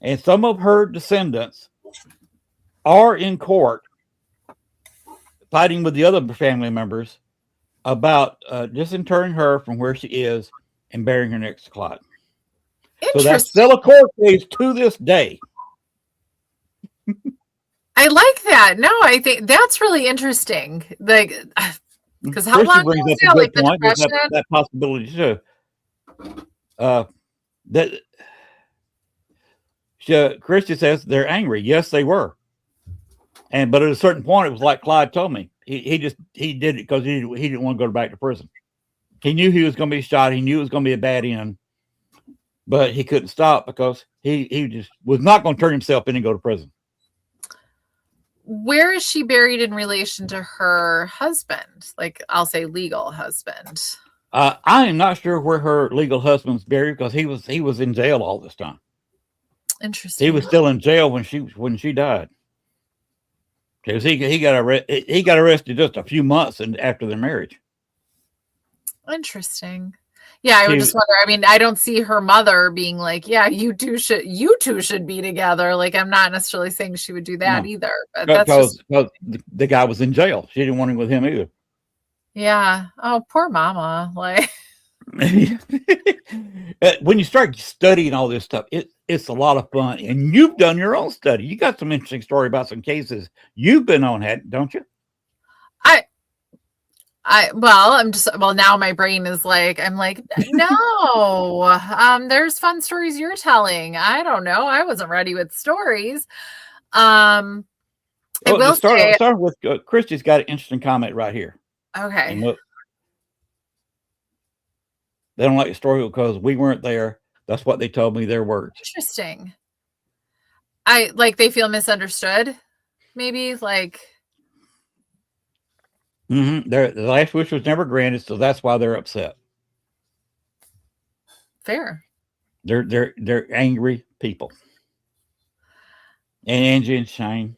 and some of her descendants are in court fighting with the other family members about disinterring her from where she is and burying her next to Clyde. So that's still a court case to this day. I like that. No, I think that's really interesting. Like, because how long was that? Like the Depression? That possibility too. Christy says they're angry. Yes, they were. But at a certain point, it was like Clyde told me. He did it because he didn't want to go back to prison. He knew he was going to be shot. He knew it was going to be a bad end, but he couldn't stop because he just was not going to turn himself in and go to prison. Where is she buried in relation to her husband? Like, I'll say legal husband. I am not sure where her legal husband's buried because he was in jail all this time. Interesting. He was still in jail when she died. because he got arrested just a few months after their marriage. Interesting. Yeah, I would just wonder. I mean, I don't see her mother being like, "Yeah, you two should be together." Like, I'm not necessarily saying she would do that either. But that's just the guy was in jail. She didn't want him with him either. Yeah. Oh, poor mama. Like, when you start studying all this stuff, it's a lot of fun. And you've done your own study. You got some interesting story about some cases you've been on, don't you? Now my brain is like, I'm like, no, there's fun stories you're telling. I don't know. I wasn't ready with stories. I will start with Christy's got an interesting comment right here. Okay. And look, they don't like the story because we weren't there. That's what they told me, their words. Interesting. They feel misunderstood. Maybe like. The last wish was never granted, so that's why they're upset. Fair. They're angry people. And Angie and Shane,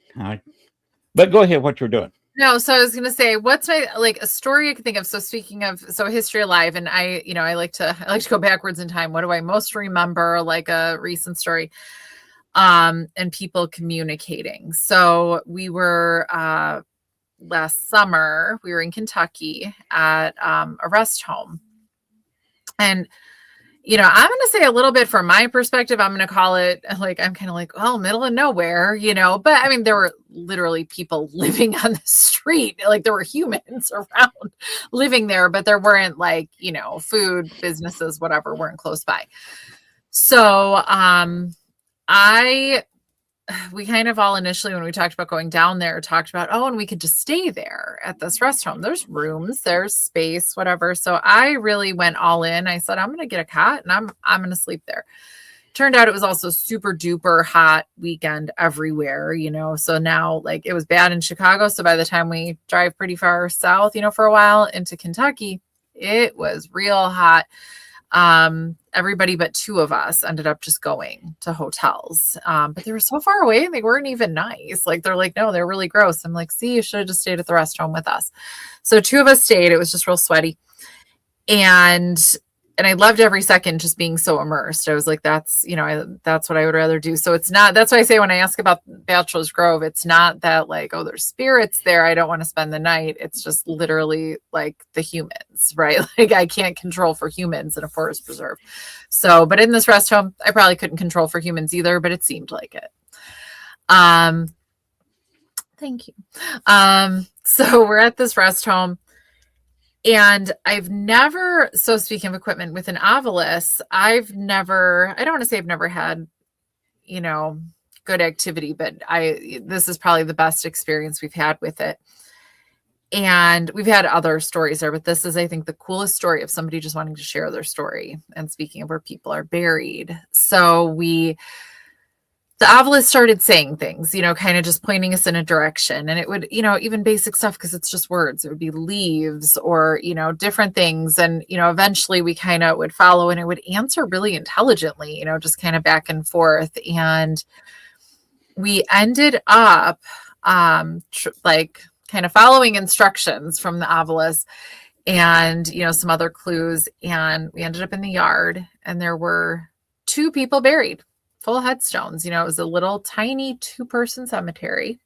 but go ahead. What you're doing? No, so I was gonna say, what's my a story I can think of? So speaking of History Alive, and I like to go backwards in time. What do I most remember? Like a recent story, and people communicating. So we were last summer, we were in Kentucky at a rest home. And, I'm going to say a little bit from my perspective, I'm going to call it I'm kind of like, well, middle of nowhere, but I mean, there were literally people living on the street. Like there were humans around living there, but there weren't food businesses, whatever, weren't close by. So, we kind of all initially, when we talked about going down there, talked about, and we could just stay there at this rest home. There's rooms, there's space, whatever. So I really went all in. I said, I'm going to get a cot and I'm going to sleep there. Turned out it was also super duper hot weekend everywhere, So now it was bad in Chicago. So by the time we drive pretty far south, for a while into Kentucky, it was real hot. Everybody but two of us ended up just going to hotels. But they were so far away and they weren't even nice. They're like, no, they're really gross. I'm like, see, you should have just stayed at the rest home with us. So two of us stayed. It was just real sweaty. And I loved every second just being so immersed. I was like, that's what I would rather do. So it's not, that's why I say when I ask about Bachelor's Grove, it's not that there's spirits there, I don't want to spend the night. It's just literally the humans, right? I can't control for humans in a forest preserve. So, but in this rest home, I probably couldn't control for humans either, but it seemed like it. Thank you. So we're at this rest home. And I've never, so speaking of equipment with an Ovilus, I don't want to say I've never had, good activity, but this is probably the best experience we've had with it. And we've had other stories there, but this is, I think, the coolest story of somebody just wanting to share their story. And speaking of where people are buried. So the Ovilus started saying things, kind of just pointing us in a direction. And it would, even basic stuff, because it's just words. It would be leaves or, different things. And, eventually we kind of would follow and it would answer really intelligently, just kind of back and forth. And we ended up kind of following instructions from the Ovilus and, some other clues. And we ended up in the yard and there were two people buried. Full headstones. It was a little tiny 2-person cemetery.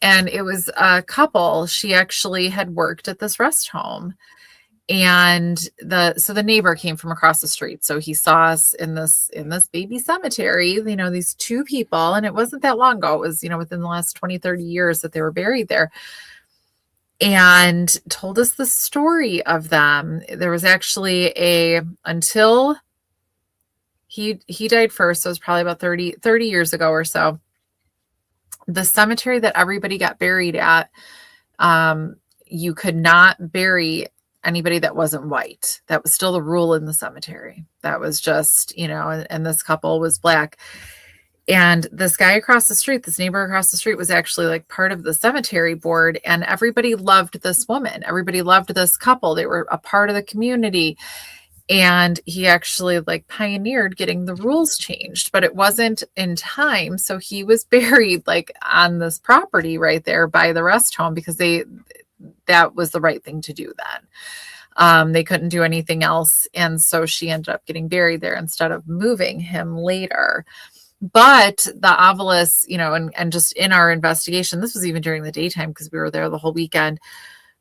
And it was a couple. She actually had worked at this rest home. And the neighbor came from across the street. So he saw us in this baby cemetery, these two people. And it wasn't that long ago. It was, within the last 20, 30 years that they were buried there. And told us the story of them. There was actually until he died first, so it was probably about 30 years ago or so. The cemetery that everybody got buried at, you could not bury anybody that wasn't white. That was still the rule in the cemetery. That was just, and this couple was black. And this guy across the street, this neighbor across the street was actually part of the cemetery board. And everybody loved this woman. Everybody loved this couple. They were a part of the community. And he actually like pioneered getting the rules changed, but it wasn't in time. So he was buried like on this property right there by the rest home because that was the right thing to do then. They couldn't do anything else. And so she ended up getting buried there instead of moving him later. But the obelisk, and just in our investigation, this was even during the daytime because we were there the whole weekend,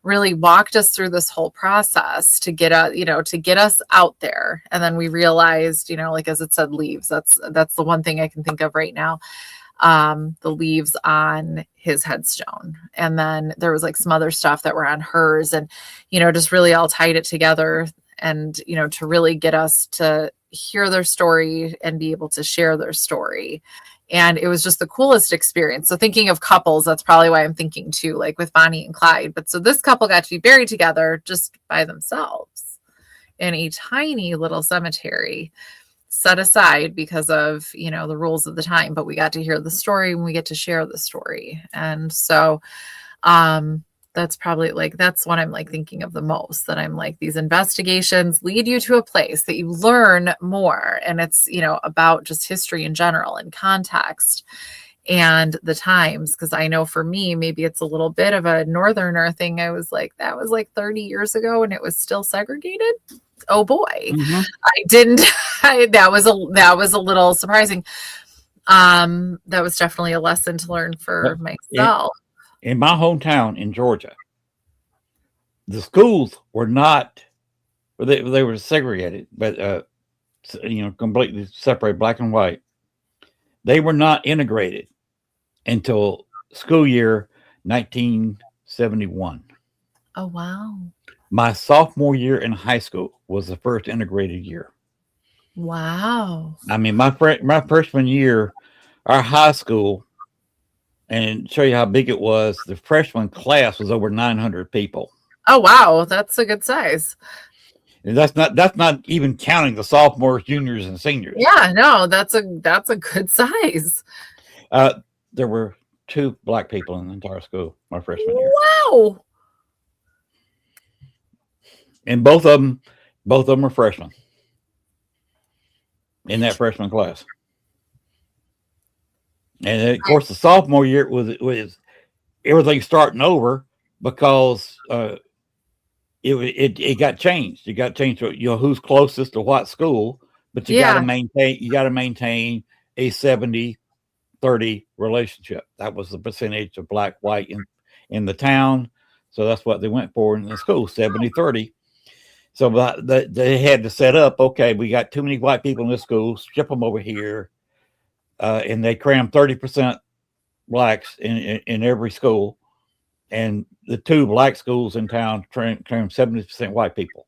really walked us through this whole process to get us out there. And then we realized, like as it said, leaves. That's the one thing I can think of right now. The leaves on his headstone. And then there was like some other stuff that were on hers, and, just really all tied it together and, to really get us to hear their story and be able to share their story. And it was just the coolest experience. So thinking of couples, that's probably why I'm thinking too, like with Bonnie and Clyde. But so this couple got to be buried together just by themselves in a tiny little cemetery set aside because of, the rules of the time. But we got to hear the story and we get to share the story. And so that's probably like, that's what I'm like thinking of the most, that I'm like, these investigations lead you to a place that you learn more. And it's, about just history in general and context and the times. Cause I know for me, maybe it's a little bit of a northerner thing. I was like, that was like 30 years ago and it was still segregated. Oh boy. Mm-hmm. That was a little surprising. That was definitely a lesson to learn for myself. In my hometown in Georgia, the schools were not, they were segregated, but, completely separated, black and white. They were not integrated until school year 1971. Oh, wow. My sophomore year in high school was the first integrated year. Wow. I mean, my freshman year, our high school, and show you how big it was, the freshman class was over 900 people. Oh, wow. That's a good size. And that's not even counting the sophomores, juniors, and seniors. Yeah, no, that's a good size. There were 2 black people in the entire school my freshman year. Wow. And both of them were freshmen in that freshman class. And of course, the sophomore year was everything starting over because it got changed. It got changed to who's closest to what school, but you got to maintain a 70-30 relationship. That was the percentage of black white in the town. So that's what they went for in the school, 70-30. So they had to set up, okay, we got too many white people in this school, ship them over here. And they crammed 30% blacks in every school. And the 2 black schools in town crammed 70% white people.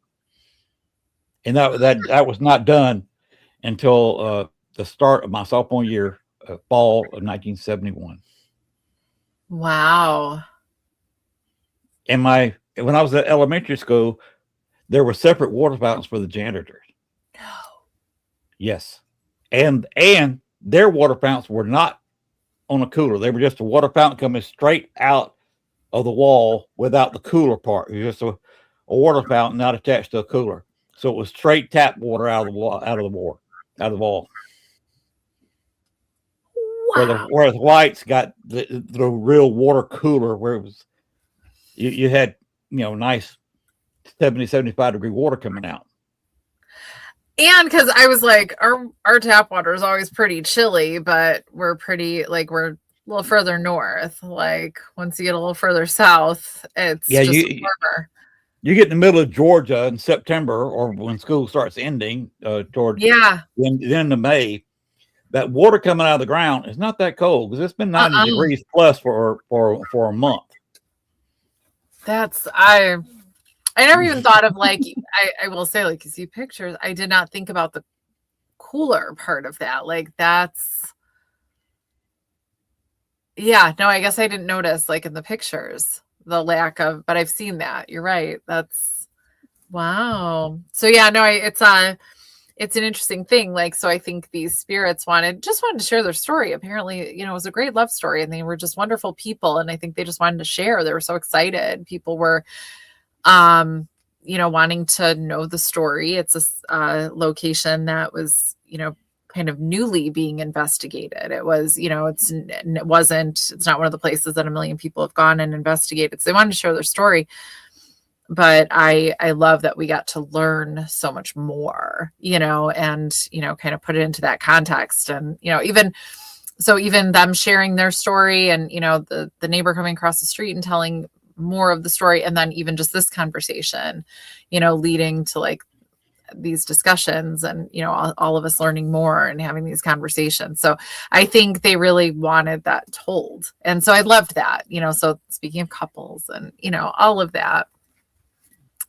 And that was not done until the start of my sophomore year, fall of 1971. Wow. And when I was at elementary school, there were separate water fountains for the janitors. No. Yes. And their water fountains were not on a cooler. They were just a water fountain coming straight out of the wall without the cooler part. It was just a water fountain not attached to a cooler. So it was straight tap water out of the wall. Wow. Where the whites got the real water cooler where it was, you had, nice 70-75 degree water coming out. And because I was like, our tap water is always pretty chilly, but we're a little further north. Like once you get a little further south, it's just warmer. You get in the middle of Georgia in September, or when school starts ending, toward the end of May, that water coming out of the ground is not that cold because it's been 90 degrees plus for a month. I never even thought of like, I will say, like, you see pictures, I did not think about the cooler part of that. Like that's, yeah, no, I guess I didn't notice like in the pictures, the lack of, but I've seen that. You're right. That's wow. So yeah, no, it's an interesting thing. Like, so I think these spirits wanted to share their story. Apparently, it was a great love story and they were just wonderful people. And I think they just wanted to share. They were so excited. People were, wanting to know the story. It's a location that was, kind of newly being investigated. It was, it's not one of the places that a million people have gone and investigated. So they wanted to share their story. But I love that we got to learn so much more, and, kind of put it into that context. And, even them sharing their story and, the neighbor coming across the street and telling more of the story. And then even just this conversation, leading to like these discussions and, all of us learning more and having these conversations. So I think they really wanted that told. And so I loved that, so speaking of couples and, all of that,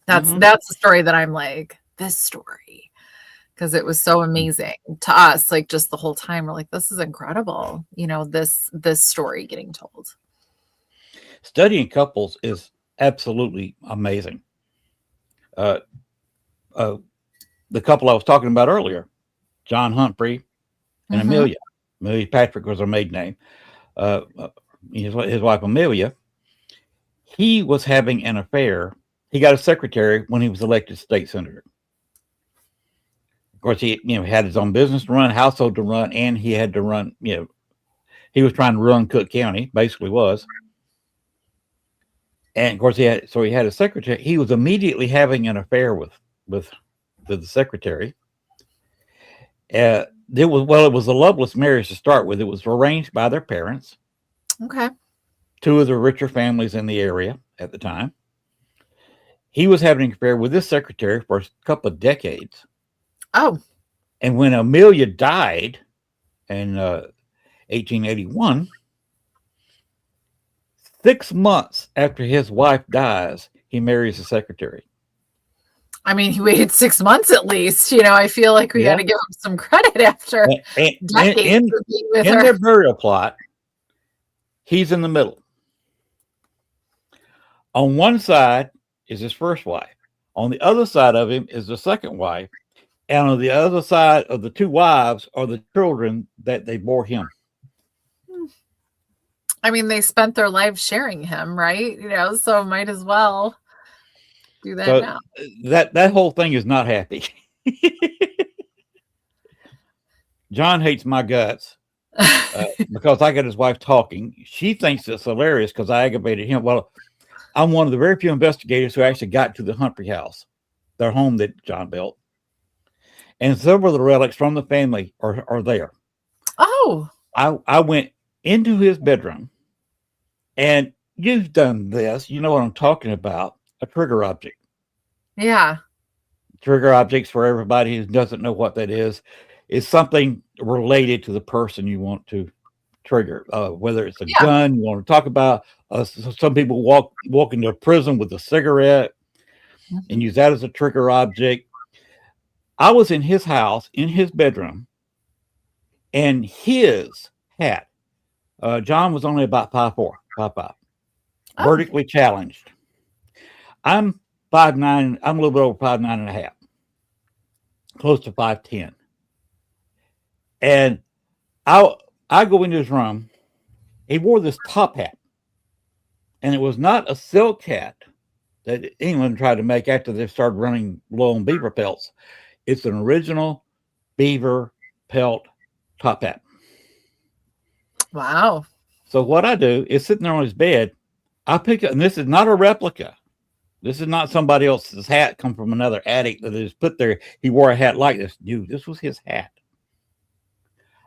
that's the story that I'm like, this story, because it was so amazing to us. Like just the whole time we're like, this is incredible. This story getting told. Studying couples is absolutely amazing. The couple I was talking about earlier, John Humphrey and Amelia. Amelia Patrick was her maiden name. His wife Amelia. He was having an affair. He got a secretary when he was elected state senator. Of course, he had his own business to run, household to run, and he had to run. He was trying to run Cook County, basically was. And of course, he had a secretary. He was immediately having an affair with the secretary. It was a loveless marriage to start with. It was arranged by their parents. Okay. Two of the richer families in the area at the time. He was having an affair with this secretary for a couple of decades. Oh. And when Amelia died in 1881, 6 months after his wife dies, he marries the secretary. I mean, he waited 6 months at least. I feel like we got to give him some credit after decades of being with her. In their burial plot, he's in the middle. On one side is his first wife. On the other side of him is the second wife. And on the other side of the two wives are the children that they bore him. I mean, they spent their lives sharing him, right? So might as well do that now. That whole thing is not happy. John hates my guts because I got his wife talking. She thinks it's hilarious because I aggravated him. Well, I'm one of the very few investigators who actually got to the Humphrey house, their home that John built. And several of the relics from the family are there. Oh. I went into his bedroom, and you've done this. You know what I'm talking about. A trigger object. Yeah. Trigger objects, for everybody who doesn't know what that is something related to the person you want to trigger. Whether it's a gun you want to talk about. Some people walk into a prison with a cigarette and use that as a trigger object. I was in his house, in his bedroom, and his hat. John was only about 5'4", 5'5", vertically challenged. I'm 5'9". I'm a little bit over 5'9" and a half, close to 5'10". And I go into his room. He wore this top hat, and it was not a silk hat that England tried to make after they started running low on beaver pelts. It's an original beaver pelt top hat. Wow. So what I do is sitting there on his bed, I pick up, and this is not a replica. This is not somebody else's hat come from another attic that is put there. He wore a hat like this. Dude, this was his hat.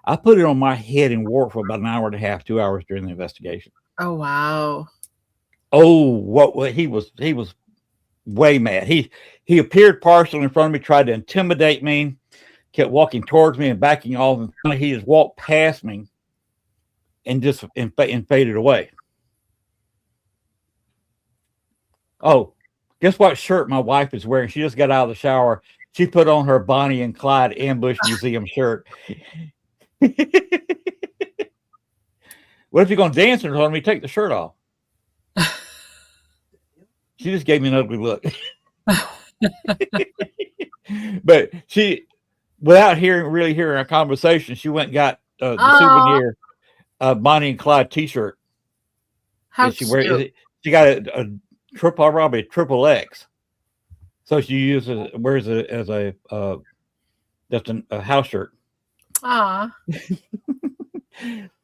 I put it on my head and wore it for about an hour and a half, 2 hours during the investigation. Oh, wow. Oh, what he was way mad. He appeared partially in front of me, tried to intimidate me, kept walking towards me and backing off. And finally he just walked past me and just faded away. Oh, guess what shirt my wife is wearing? She just got out of the shower. She put on her Bonnie and Clyde Ambush Museum shirt. What if you're going to dance in front of me? Take the shirt off. She just gave me an ugly look. But she, without really hearing our conversation, she went and got the souvenir Bonnie and Clyde T-shirt. How she wears. She got a triple X. So she wears it as a just a house shirt. Aw,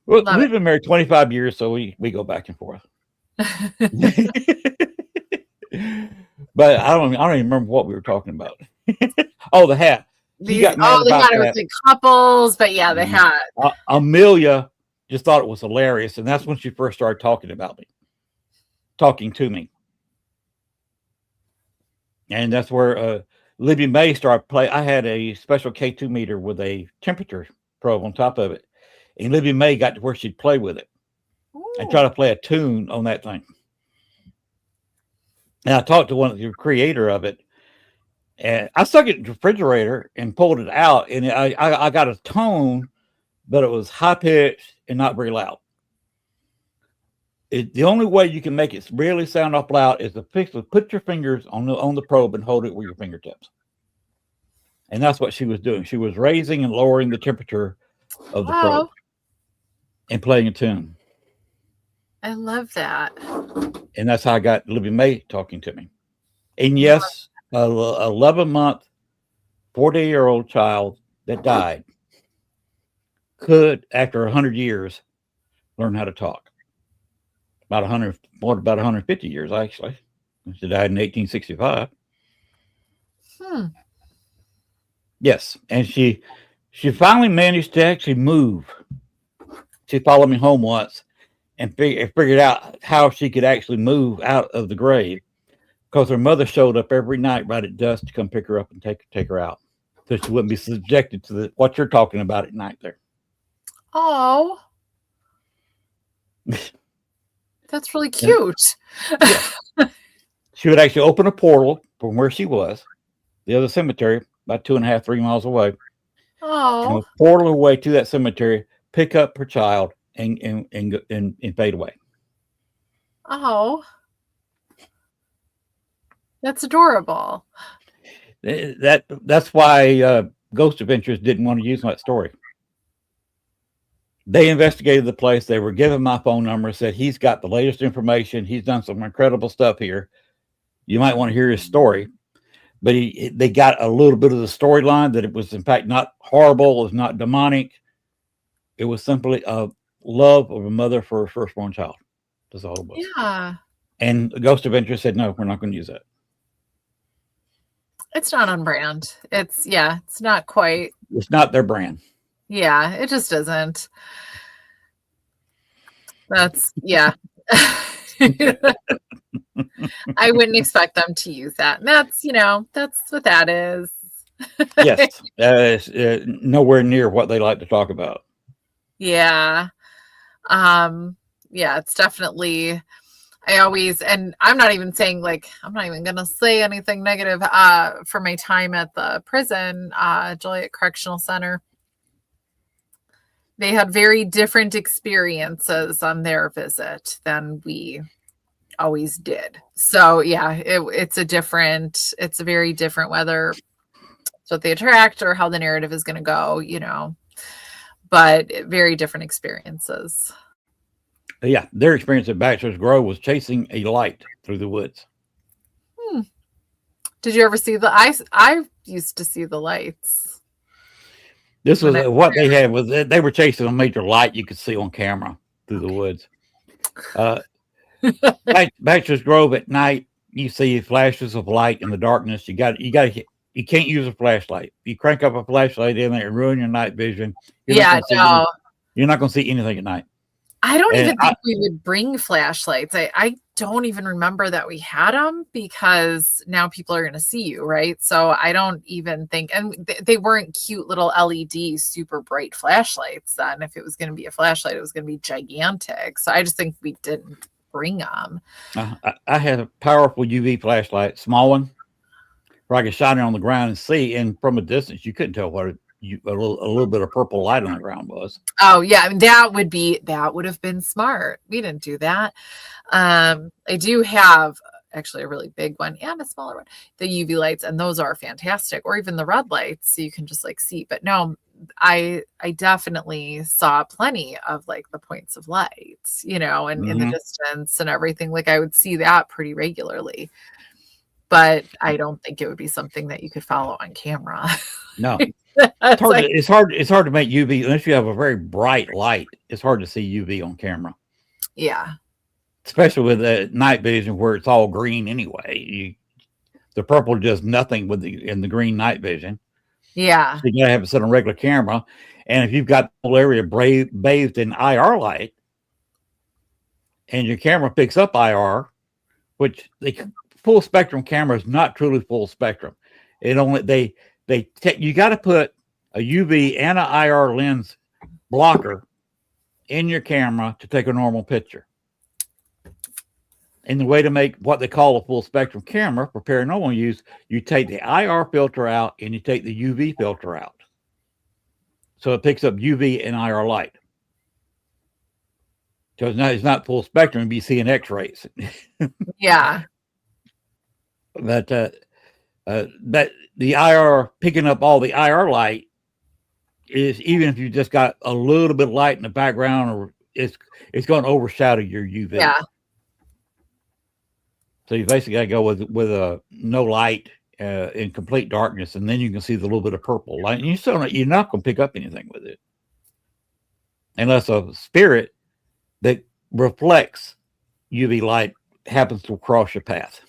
Well, love we've been married 25 years, so we go back and forth. it. But I don't even remember what we were talking about. Oh, the hat. She These got mad they about had it was that. like couples, but yeah, they had. Amelia just thought it was hilarious, and that's when she first started talking to me, and that's where Libby May started playing. I had a special K2 meter with a temperature probe on top of it, and Libby May got to where she'd play with it and try Ooh. to play a tune on that thing. And I talked to one of the creator of it, and I stuck it in the refrigerator and pulled it out, and I got a tone, but it was high pitched and not very loud. The only way you can make it really sound up loud is to put your fingers on the probe and hold it with your fingertips. And that's what she was doing. She was raising and lowering the temperature of the probe and playing a tune. I love that. And that's how I got Libby May talking to me. And yes, a 11-month, 40-year-old child that died could, after 100 years, learn how to talk. About 150 years, actually. She died in 1865. Yes, and she finally managed to actually move. She followed me home once and figured out how she could actually move out of the grave, because her mother showed up every night right at dusk to come pick her up and take her out, so she wouldn't be subjected to what you're talking about at night there. Oh, that's really cute. Yeah. She would actually open a portal from where she was, the other cemetery, about 2.5, 3 miles away. Oh, And a portal away to that cemetery, pick up her child and fade away. oh, that's adorable. That's why Ghost Adventures didn't want to use that story. They investigated the place. They were given my phone number, said he's got the latest information. He's done some incredible stuff here. You might want to hear his story. But they got a little bit of the storyline that it was, in fact, not horrible. It was not demonic. It was simply a love of a mother for her firstborn child. That's all it was. Yeah. And Ghost Adventure said, no, we're not going to use that. It's not on brand. It's not quite. It's not their brand. Yeah, it just isn't. That's, yeah. I wouldn't expect them to use that. And that's what that is. Yes. Nowhere near what they like to talk about. Yeah. Yeah, it's definitely, and I'm not even saying, I'm not even going to say anything negative, for my time at the prison, Joliet Correctional Center. They had very different experiences on their visit than we always did. So yeah, it's a very different, whether it's what they attract or how the narrative is going to go, but very different experiences. Yeah, their experience at Bachelor's Grove was chasing a light through the woods. Did you ever see I used to see the lights. This was what they had was they were chasing a major light you could see on camera through the woods. Bachelor's Grove at night, you see flashes of light in the darkness. You can't use a flashlight. You crank up a flashlight in there and ruin your night vision. You're not going to see anything at night. I don't even think we would bring flashlights. I don't even remember that we had them, because now people are going to see you, right? So I don't even think, and they weren't cute little LED super bright flashlights then. If it was going to be a flashlight, it was going to be gigantic. So I just think we didn't bring them. I had a powerful UV flashlight, small one, where I could shine it on the ground and see, and from a distance you couldn't tell what a little bit of purple light on the ground was. Oh yeah, I mean, that would have been smart. We didn't do that. I do have actually a really big one and a smaller one, the UV lights, and those are fantastic. Or even the red lights, so you can just see. But no, I definitely saw plenty of the points of lights, and in the distance and everything. I would see that pretty regularly. but I don't think it would be something that you could follow on camera. No, It's like, it's hard to make UV unless you have a very bright light. It's hard to see UV on camera. yeah. Especially with the night vision where it's all green anyway. The purple does nothing in the green night vision. Yeah. So you gotta have it set on regular camera. And if you've got the whole area bathed in IR light and your camera picks up IR, which the full spectrum camera is not truly full spectrum. It only you got to put a UV and an IR lens blocker in your camera to take a normal picture. And the way to make what they call a full spectrum camera for paranormal use, you take the IR filter out and you take the UV filter out. So it picks up UV and IR light. So it's not full spectrum, you'd be seeing X-rays. Yeah. But the IR picking up all the IR light is, even if you just got a little bit of light in the background, or it's going to overshadow your UV. Yeah. So you basically got to go with a no light in complete darkness, and then you can see the little bit of purple light. And you're not going to pick up anything with it, unless a spirit that reflects UV light happens to cross your path.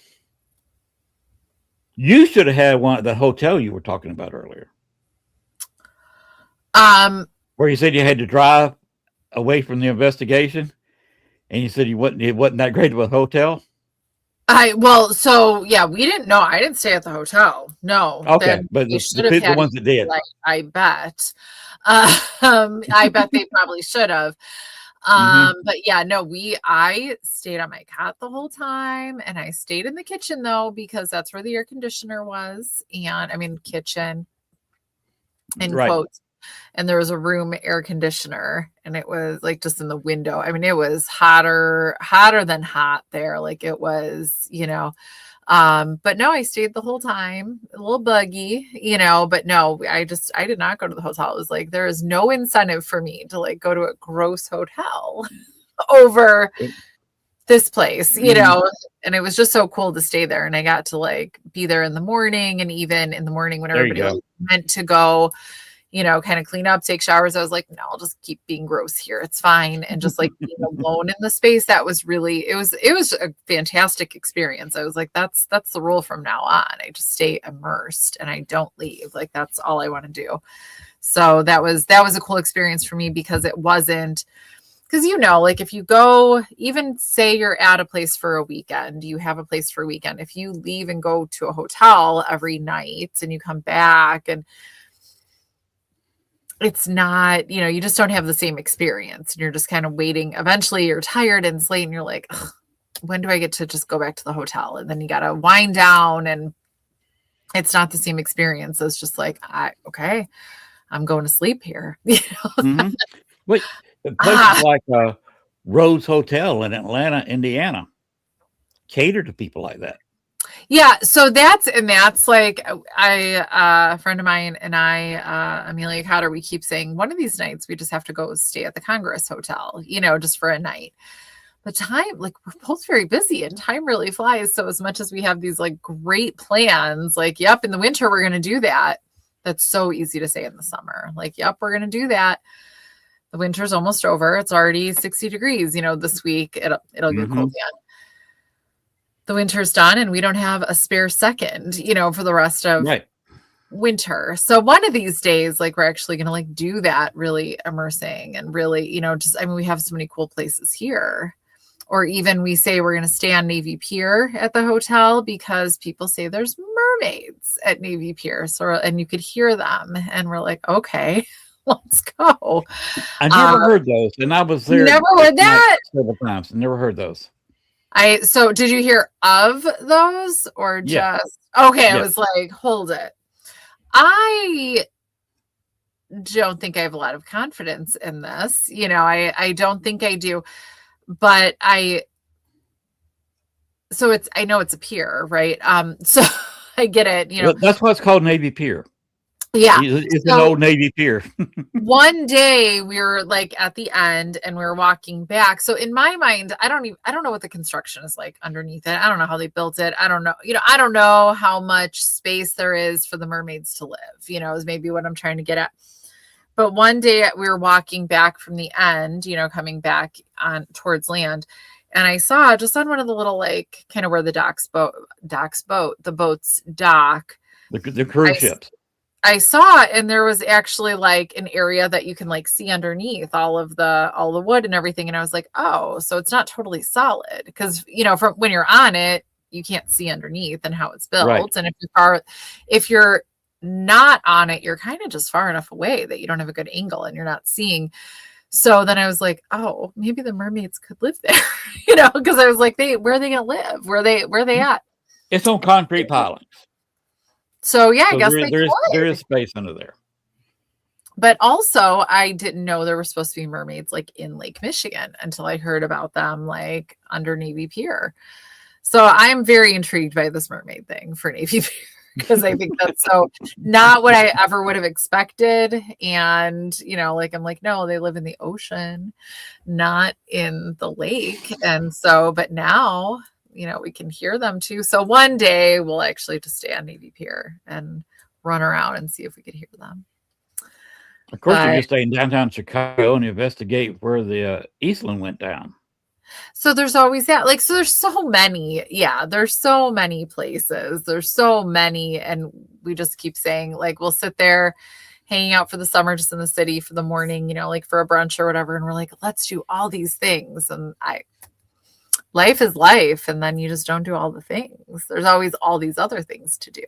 You should have had one at the hotel you were talking about earlier, where you said you had to drive away from the investigation, and you said it wasn't that great of a hotel. So yeah, we didn't know. I didn't stay at the hotel. No. Okay, but the ones that did, I bet. I bet they probably should have. But yeah, no, I stayed on my cot the whole time, and I stayed in the kitchen though, because that's where the air conditioner was. And I mean, kitchen in quotes. And there was a room air conditioner, and it was like just in the window. I mean, it was hotter than hot there. Like it was, but no, I stayed the whole time, a little buggy, but no, I did not go to the hotel. It was like, there is no incentive for me to like go to a gross hotel over this place, and it was just so cool to stay there. And I got to like be there in the morning, and even in the morning when everybody was meant to go, kind of clean up, take showers, I was like, no, I'll just keep being gross here. It's fine. And just like being alone in the space, that was really, it was a fantastic experience. I was like, that's the rule from now on. I just stay immersed and I don't leave. Like, that's all I want to do. So that was a cool experience for me, because it wasn't, because, like if you go, even say you're at a place for a weekend, you have a place for a weekend. If you leave and go to a hotel every night and you come back, and it's not, you just don't have the same experience, and you're just kind of waiting. Eventually you're tired and it's late, and you're like, when do I get to just go back to the hotel? And then you got to wind down, and it's not the same experience. So it's just like, okay, I'm going to sleep here. Wait, places like Rhodes Hotel in Atlanta, Indiana, cater to people like that. Yeah, so that's like, a friend of mine and I, Amelia Cotter, we keep saying one of these nights we just have to go stay at the Congress Hotel, just for a night. But time, like, we're both very busy and time really flies. So as much as we have these like great plans, like, yep, in the winter we're going to do that. That's so easy to say in the summer. Like, yep, we're going to do that. The winter's almost over. It's already 60 degrees, this week. It'll get cold again. The winter's done, and we don't have a spare second, for the rest of winter. So one of these days, like, we're actually going to like do that really immersing and really, we have so many cool places here. Or even we say we're going to stay on Navy Pier at the hotel, because people say there's mermaids at Navy Pier. So, and you could hear them, and we're like, okay, let's go. I never heard those, and I was there. Never heard that several times. Never heard those. So did you hear of those, or just, okay. I was like, hold it. I don't think I have a lot of confidence in this. I don't think I do, but I know it's a pier, right? So I get it. That's why it's called Navy Pier. Yeah. It's an So old Navy pier. one day we were like at the end and we were walking back. So in my mind, I don't know what the construction is like underneath it. I don't know how they built it. I don't know. I don't know how much space there is for the mermaids to live, is maybe what I'm trying to get at. But one day we were walking back from the end, coming back on towards land. And I saw just on one of the little, like, kind of where the the boats dock. The cruise ships. I saw, and there was actually like an area that you can like see underneath all the wood and everything. And I was like, oh, so it's not totally solid because, from when you're on it, you can't see underneath and how it's built. Right. And if you're not on it, you're kind of just far enough away that you don't have a good angle and you're not seeing. So then I was like, oh, maybe the mermaids could live there, because I was like, where are they going to live? Where are they at? It's on concrete pilings. So yeah, I guess there is space under there. But also, I didn't know there were supposed to be mermaids like in Lake Michigan until I heard about them like under Navy Pier. So I'm very intrigued by this mermaid thing for Navy Pier because I think that's so not what I ever would have expected. And, I'm like, no, they live in the ocean, not in the lake. And so, but now, we can hear them too. So one day we'll actually just stay on Navy Pier and run around and see if we could hear them. Of course, you just stay in downtown Chicago and investigate where the Eastland went down. So there's always that. Like, so there's so many. Yeah, there's so many places. There's so many. And we just keep saying, like, we'll sit there hanging out for the summer just in the city for the morning, like for a brunch or whatever. And we're like, let's do all these things. And life is life. And then you just don't do all the things. There's always all these other things to do.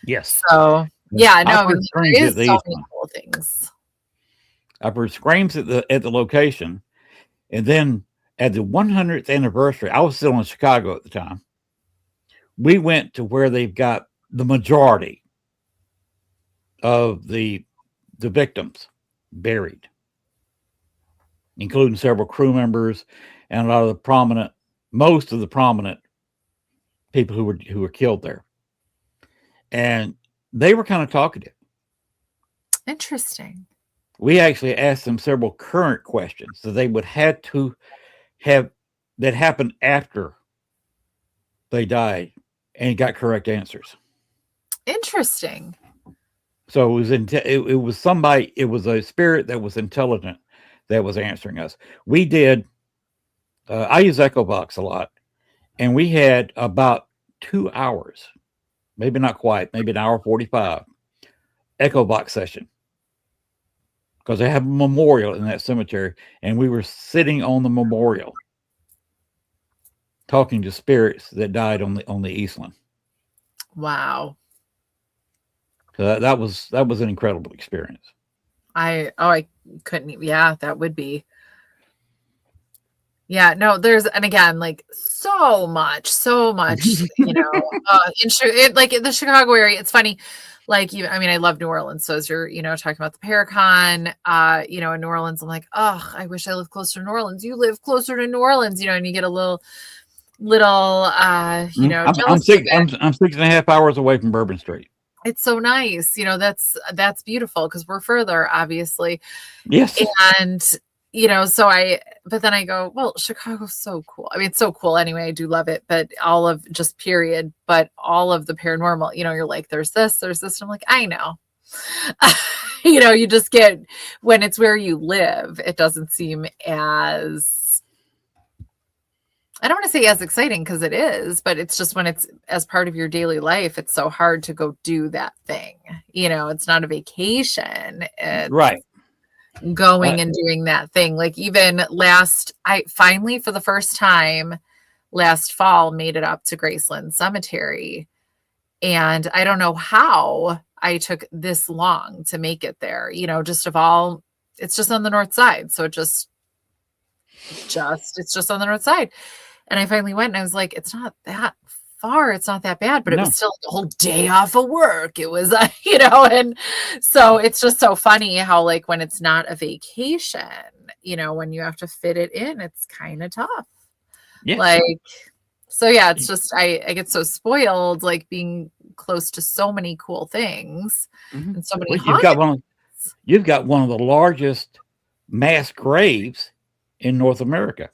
Yes. So, yeah, no, there is so many cool things. I've heard screams at the location. And then at the 100th anniversary, I was still in Chicago at the time. We went to where they've got the majority of the victims buried, including several crew members and a lot of most of the prominent people who were killed there. And they were kind of talkative. Interesting. We actually asked them several current questions that they would have to have that happened after they died and got correct answers. Interesting. So it was somebody, it was a spirit that was intelligent that was answering us. We did, I use Echo Box a lot, and we had about 2 hours, maybe not quite, maybe an hour 45 Echo Box session. Because they have a memorial in that cemetery, and we were sitting on the memorial talking to spirits that died on the Eastland. Wow. So that was an incredible experience. I couldn't even, yeah, that would be. Yeah, no, and again, like so much, like in the Chicago area, it's funny. Like, I love New Orleans. So as you're, talking about the Paracon, in New Orleans, I'm like, oh, I wish I lived closer to New Orleans. You live closer to New Orleans, and you get a little, I'm 6.5 hours away from Bourbon Street. It's so nice. That's beautiful because we're further, obviously. Yes. And, but then I go, well, Chicago's so cool. It's so cool anyway. I do love it, but all of just period, but all of the paranormal, you're like, there's this. And I'm like, I know, you just get, when it's where you live, it doesn't seem as, I don't want to say as exciting because it is, but it's just when it's as part of your daily life, it's so hard to go do that thing. It's not a vacation. It's right. Going and doing that thing. Like even I finally, for the first time last fall, made it up to Graceland Cemetery. And I don't know how I took this long to make it there, it's just on the north side. So it's just on the north side. And I finally went and I was like, it's not that far. It's not that bad, but it was still the whole day off of work. It was, and so it's just so funny how like when it's not a vacation, when you have to fit it in, it's kind of tough. Yes. Like, so yeah, it's just, I get so spoiled, like being close to so many cool things and so many Well, haunted. you've got one of the largest mass graves in North America.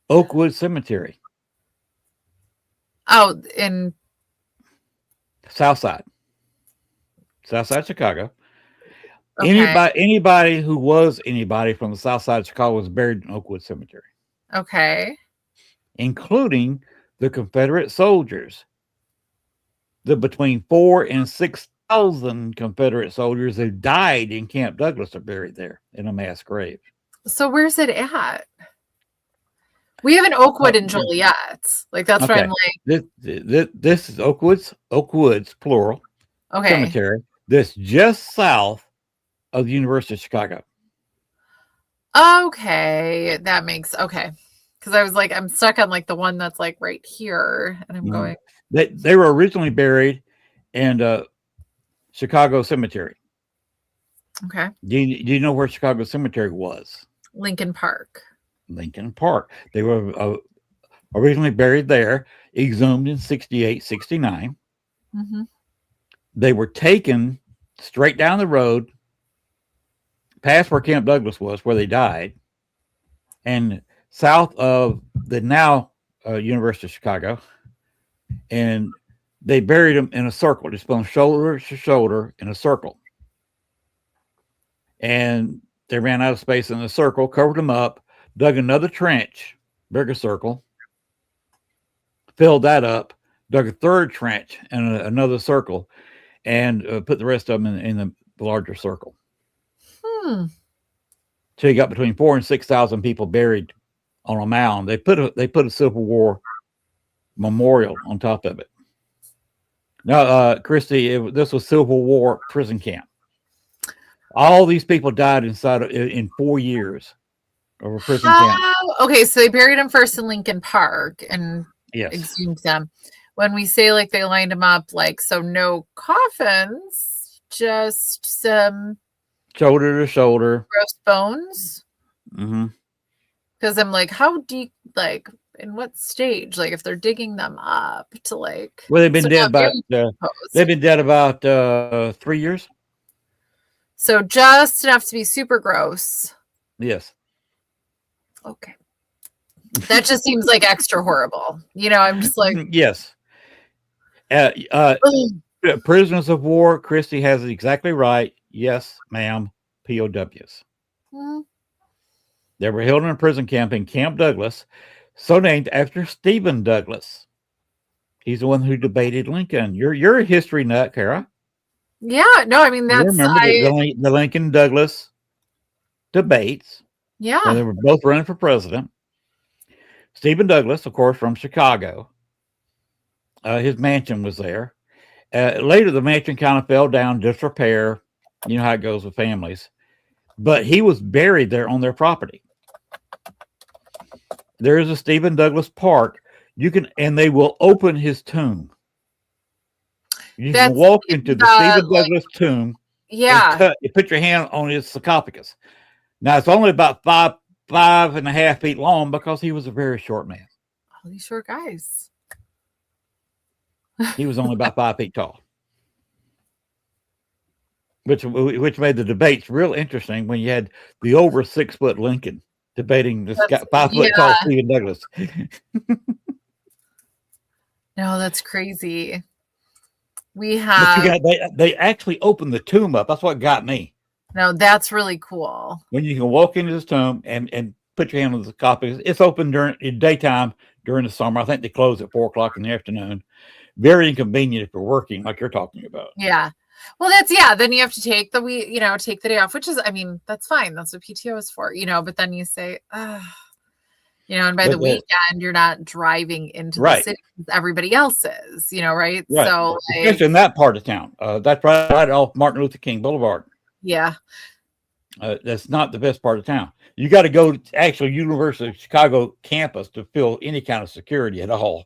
Oakwood Cemetery. Oh, in Southside Chicago. okay. Anybody who was anybody from the south side of Chicago was buried in Oakwood Cemetery, Okay. including the Confederate soldiers. The between 4,000 and 6,000 Confederate soldiers who died in Camp Douglas are buried there in a mass grave. So where's it at? We have an Oakwood in Joliet. Like that's Okay. where I'm like, This is Oakwoods plural okay. cemetery. This just south of the University of Chicago. Okay. That makes okay. Because I was like, I'm stuck on like the one that's like right here. And I'm going. They were originally buried in Chicago Cemetery. Okay. Do you know where Chicago Cemetery was? Lincoln Park. Lincoln Park. They were originally buried there, exhumed in 68, 69. Mm-hmm. They were taken straight down the road, past where Camp Douglas was, where they died, and south of the now University of Chicago. And they buried them in a circle, just from shoulder to shoulder in a circle. And they ran out of space in the circle, covered them up, dug another trench, bigger circle, filled that up, dug a third trench and another circle, and put the rest of them in the larger circle. So you got between 4,000 and 6,000 people buried on a mound. They put a Civil War memorial on top of it. Now, Christy, this was Civil War prison camp. All these people died in 4 years of a prison camp. Okay, so they buried them first in Lincoln Park and exhumed them. When we say like they lined them up, like so no coffins, just some shoulder to shoulder, gross bones. Mm-hmm. Because I'm like, how deep, like in what stage? Like if they're digging them up to like, well, they've been dead about 3 years. So just enough to be super gross. Yes. Okay. That just seems like extra horrible. You know, I'm just like, yes. Prisoners of war, Christy has it exactly right. Yes, ma'am. POWs. They were held in a prison camp in Camp Douglas, so named after Stephen Douglas. He's the one who debated Lincoln. You're a history nut, Kara. Yeah, no, I mean, that's you remember the Lincoln Douglas debates. Yeah. When they were both running for president. Stephen Douglas, of course, from Chicago. His mansion was there. Later, the mansion kind of fell down, disrepair. You know how it goes with families. But he was buried there on their property. There is a Stephen Douglas Park. And they will open his tomb. You can walk into the Stephen Douglas tomb. Yeah. You put your hand on his sarcophagus. Now it's only about 5.5 feet long because he was a very short man. All these short guys. He was only about 5 feet tall, which made the debates real interesting when you had the over 6 foot Lincoln debating this 5 foot tall Stephen Douglas. No, that's crazy. We have. They actually opened the tomb up. That's what got me. No, that's really cool. When you can walk into this tomb and put your hand on the sarcophagus, it's open in daytime during the summer. I think they close at 4:00 in the afternoon. Very inconvenient if you're working, like you're talking about. Yeah. Well, then you have to take the day off, which is, I mean, that's fine. That's what PTO is for, but then you say, and by the weekend, you're not driving into the city. Everybody else is, right? So, especially in that part of town. That's right off Martin Luther King Boulevard. Yeah. That's not the best part of town. You got to go to actual University of Chicago campus to feel any kind of security at all.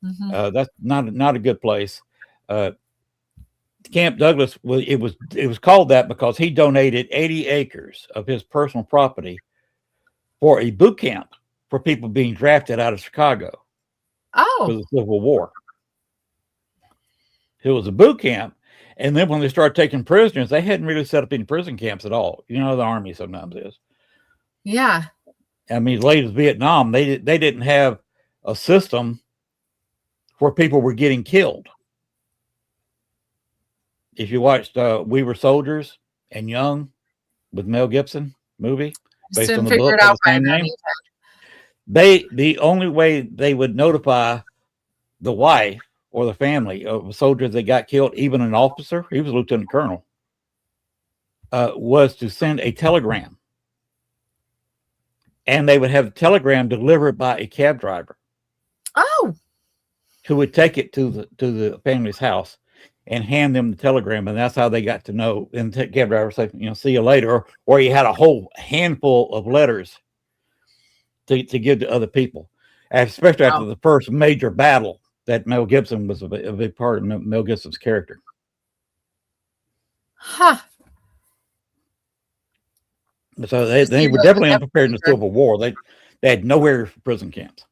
Mm-hmm. That's not a good place. Camp Douglas it was called that because he donated 80 acres of his personal property for a boot camp for people being drafted out of Chicago for Oh, the Civil War. It was a boot camp. And then when they started taking prisoners, they hadn't really set up any prison camps at all. You know, the Army sometimes is. yeah. I mean, late as Vietnam, they didn't have a system where people were getting killed. If you watched We Were Soldiers and Young with Mel Gibson movie Just based on didn't the figure book it of out the by same then name, either. the only way they would notify the wife or the family of a soldier that got killed, even an officer, he was a lieutenant colonel, was to send a telegram. And they would have the telegram delivered by a cab driver. Oh, Who would take it to the family's house and hand them the telegram, and that's how they got to know. And the cab driver say, you know, see you later, or you had a whole handful of letters to give to other people, especially after the first major battle that Mel Gibson was a big part of Mel Gibson's character. huh. So they were definitely unprepared in the Civil War. They had nowhere for prison camps.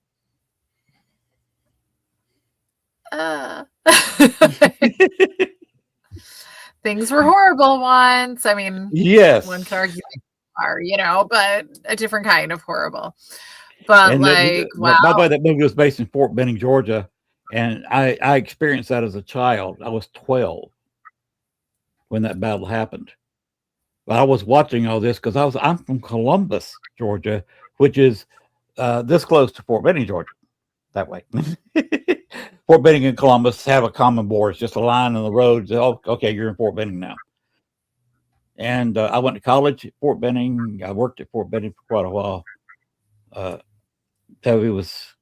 Things were horrible once. I mean, yes, one could argue they are, you know, but a different kind of horrible. But and like, wow. By the way, that movie was based in Fort Benning, Georgia, and I experienced that as a child. I was 12 when that battle happened. But I was watching all this because I'm from Columbus, Georgia, which is this close to Fort Benning, Georgia. That way. Fort Benning and Columbus have a common border. It's just a line in the road. Oh, okay, you're in Fort Benning now. And I went to college at Fort Benning. I worked at Fort Benning for quite a while. So it was,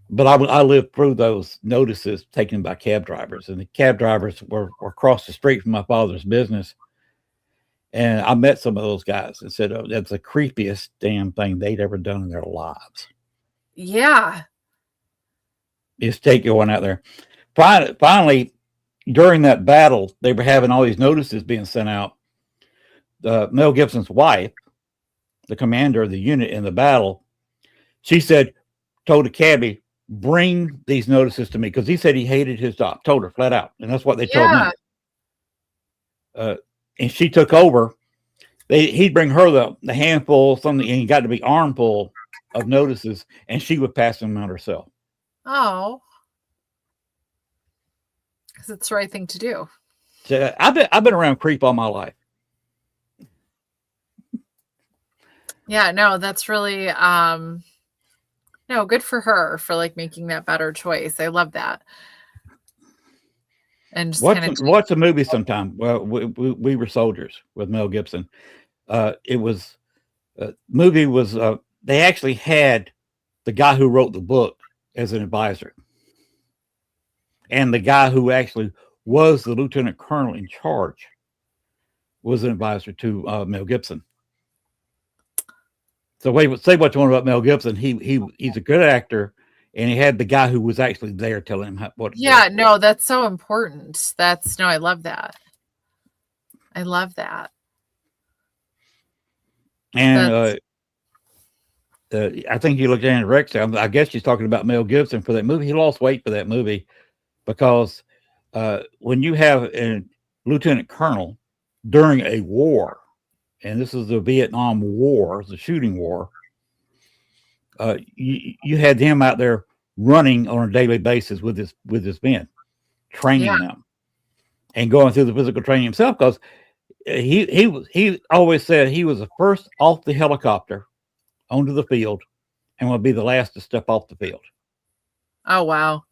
but I lived through those notices taken by cab drivers, and the cab drivers were across the street from my father's business. And I met some of those guys and said, oh, that's the creepiest damn thing they'd ever done in their lives. Yeah. Is take one out there. Finally, during that battle, they were having all these notices being sent out. Mel Gibson's wife, the commander of the unit in the battle, she told the cabbie, bring these notices to me, because he said he hated his job. Told her flat out, and that's what they told me. And she took over. He'd bring her the handful, something, and he got to be armful of notices, and she would pass them out herself. Oh, because it's the right thing to do. So I've been around creep all my life. Yeah, no, that's really no, good for her for like making that better choice. I love that. And just watch a movie sometime. Well, we Were Soldiers with Mel Gibson. It was movie was they actually had the guy who wrote the book as an advisor, and the guy who actually was the lieutenant colonel in charge was an advisor to Mel Gibson. So say what you want about Mel Gibson. He's a good actor, and he had the guy who was actually there telling him what. Yeah, no, that's so important. I love that. I love that. And I think you looked at Anna Rex. I guess she's talking about Mel Gibson for that movie. He lost weight for that movie because when you have a lieutenant colonel during a war, and this is the Vietnam War, the shooting war, you had him out there running on a daily basis with his men, training them, and going through the physical training himself, because he always said he was the first off the helicopter onto the field and will be the last to step off the field. Oh, wow.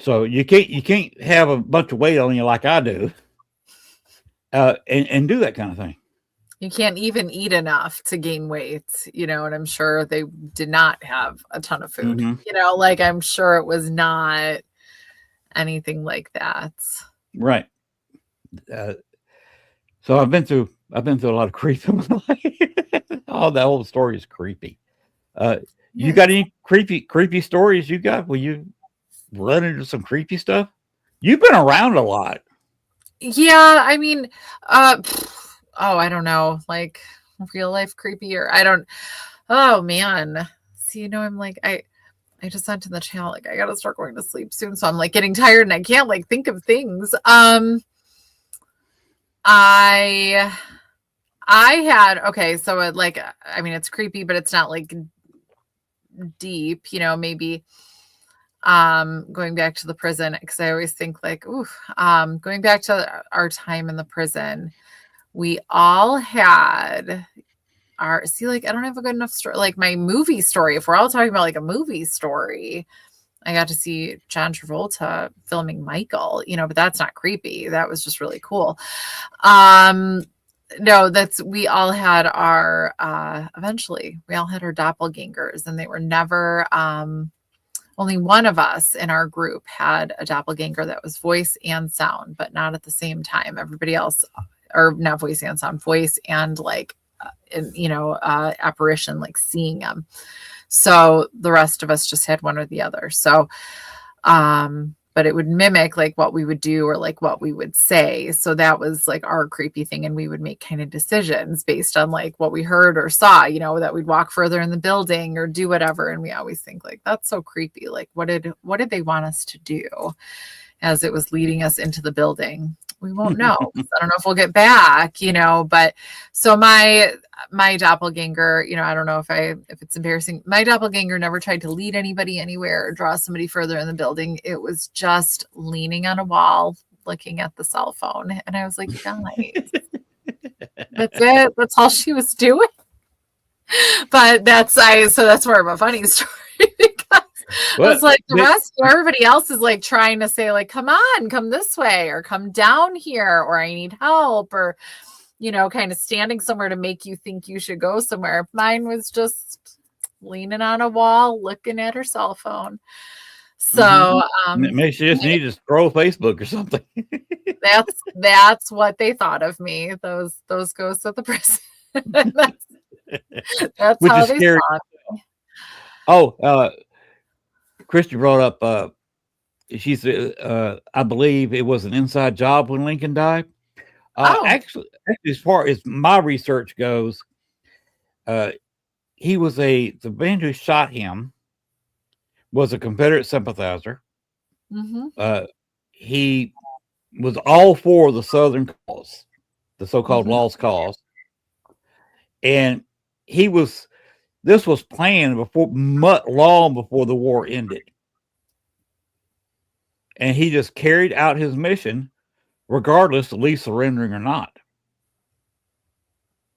So you can't have a bunch of weight on you like I do and do that kind of thing. You can't even eat enough to gain weight, you know, and I'm sure they did not have a ton of food, you know, like I'm sure it was not anything like that. Right. So I've been through a lot of creep in my life. Oh, that whole story is creepy. You got any creepy stories you got? Will you run into some creepy stuff? You've been around a lot. Yeah, I mean, I don't know, like real life creepy, or oh man. see, I'm like, I just sent in the channel, like, I gotta start going to sleep soon. So I'm like getting tired and I can't like think of things. I had, okay, so it like, I mean, it's creepy, but it's not like deep, maybe going back to the prison, because I always think like, ooh, going back to our time in the prison, we all had like, I don't have a good enough story, like my movie story. If we're all talking about like a movie story, I got to see John Travolta filming Michael, but that's not creepy. That was just really cool. No, we all had our, eventually we all had our doppelgangers, and they were never, only one of us in our group had a doppelganger that was voice and sound, but not at the same time. Everybody else, or not voice and sound, voice and like, apparition, like seeing them. So the rest of us just had one or the other. So, but it would mimic like what we would do or like what we would say. So that was like our creepy thing. And we would make kind of decisions based on like what we heard or saw, that we'd walk further in the building or do whatever. And we always think like, that's so creepy. Like, what did they want us to do as it was leading us into the building? We won't know. I don't know if we'll get back, but so my doppelganger, I don't know if it's embarrassing. My doppelganger never tried to lead anybody anywhere or draw somebody further in the building. It was just leaning on a wall, looking at the cell phone. And I was like, guys, that's it. That's all she was doing. But that's more of a funny story because it's like the rest, everybody else is like trying to say like, come on, come this way, or come down here, or I need help, or, kind of standing somewhere to make you think you should go somewhere. Mine was just leaning on a wall, looking at her cell phone. So, maybe she just needed to scroll Facebook or something. that's what they thought of me. Those ghosts at the prison. That's which how is they scary. saw me. Oh, Christy brought up, she said, I believe it was an inside job when Lincoln died. Actually, as far as my research goes, he was the man who shot him was a Confederate sympathizer. He was all for the Southern cause, the so-called lost cause. And this was planned long before the war ended. And he just carried out his mission, regardless of Lee surrendering or not.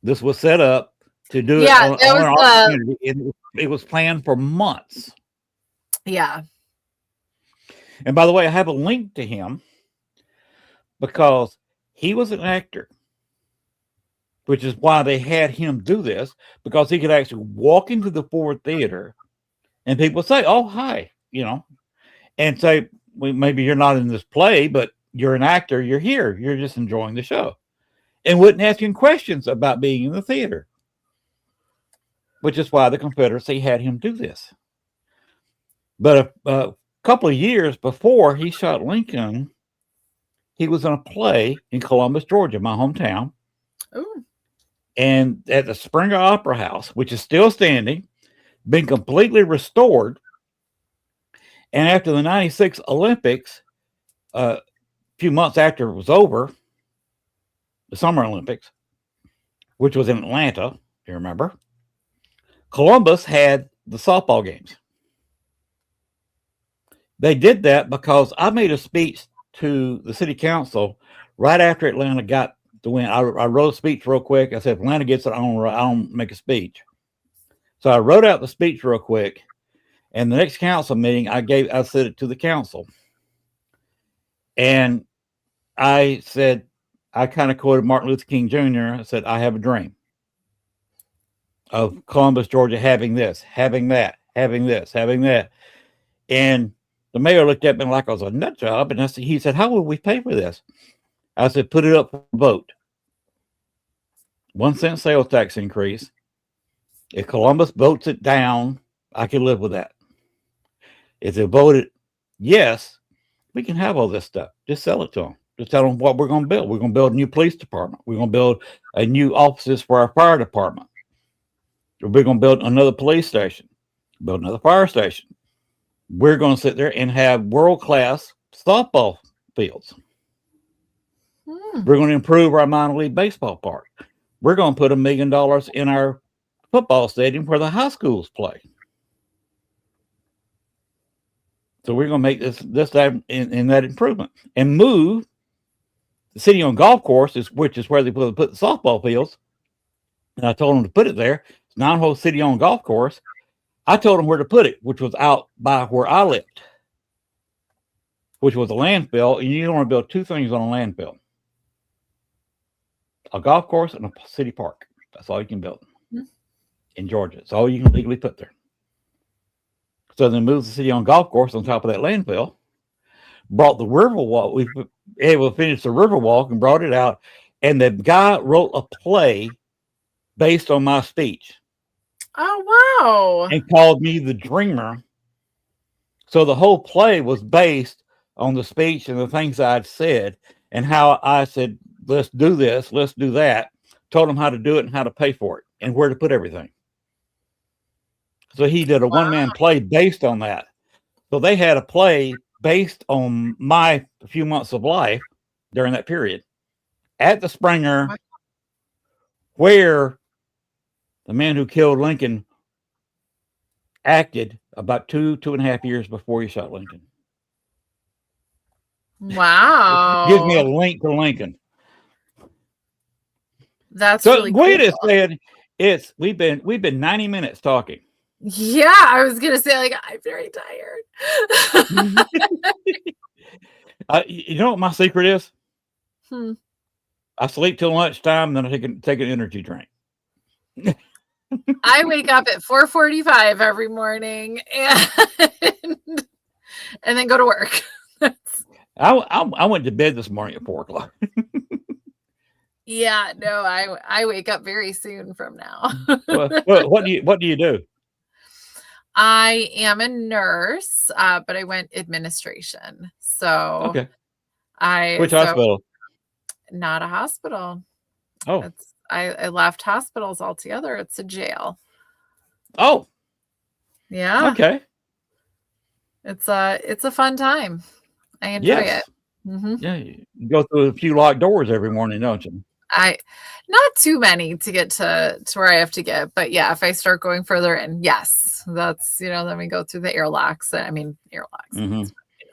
This was set up to do it on our community. It was planned for months. Yeah. And by the way, I have a link to him because he was an actor, which is why they had him do this, because he could actually walk into the Ford Theater and people say, oh, hi, and say, well, maybe you're not in this play, but you're an actor. You're here. You're just enjoying the show, and wouldn't ask him questions about being in the theater, which is why the Confederacy had him do this. But a couple of years before he shot Lincoln, he was in a play in Columbus, Georgia, my hometown. Ooh. And at the Springer Opera House, which is still standing, been completely restored. And after the 96 Olympics, a few months after it was over, the Summer Olympics, which was in Atlanta, if you remember, Columbus had the softball games. They did that because I made a speech to the city council right after Atlanta got the win. I wrote a speech real quick. I said, if Atlanta gets it, I don't make a speech. So I wrote out the speech real quick. And the next council meeting, I said it to the council. And I said, I kind of quoted Martin Luther King Jr. I said, I have a dream of Columbus, Georgia, having this, having that, having this, having that. And the mayor looked at me like I was a nut job. And he said, how will we pay for this? I said, put it up for a vote. 1 cent sales tax increase. If Columbus votes it down, I can live with that. If they voted yes, we can have all this stuff. Just sell it to them. Just tell them what we're going to build. We're going to build a new police department. We're going to build a new offices for our fire department. We're going to build another police station. build another fire station. We're going to sit there and have world-class softball fields. We're going to improve our minor league baseball park. We're going to put $1 million in our football stadium where the high schools play. So we're going to make this in that improvement and move the city-owned golf course, which is where they put the softball fields. And I told them to put it there. It's 9-hole city-owned golf course. I told them where to put it, which was out by where I lived, which was a landfill. And you don't want to build two things on a landfill: a golf course and a city park. That's all you can build in Georgia. It's all you can legally put there. So they moved the city-owned golf course on top of that landfill, brought the river walk. We were able to finish the river walk and brought it out. And the guy wrote a play based on my speech. Oh, wow. And called me the dreamer. So the whole play was based on the speech and the things I'd said and how I said, let's do this, let's do that. Told him how to do it and how to pay for it and where to put everything. So he did a one-man play based on that. So they had a play based on my few months of life during that period at the Springer, where the man who killed Lincoln acted about 2.5 years before he shot Lincoln. Wow. Gives me a link to Lincoln. That's so really wait cool. a second. We've been 90 minutes talking. Yeah, I was gonna say, like, I'm very tired. You know what my secret is? I sleep till lunchtime, then I take an energy drink. I wake up at 4:45 every morning and then go to work. I went to bed this morning at 4:00. Yeah, no, I wake up very soon from now. What do you do? I am a nurse, but I went administration. So okay. Which hospital? Not a hospital. Oh, I left hospitals altogether. It's a jail. Oh, yeah. Okay. It's a fun time. I enjoy it. Mm-hmm. Yeah, you go through a few locked doors every morning, don't you? Not too many to get to where I have to get, but yeah, if I start going further in, yes, that's, then we go through the airlocks. I mean, airlocks,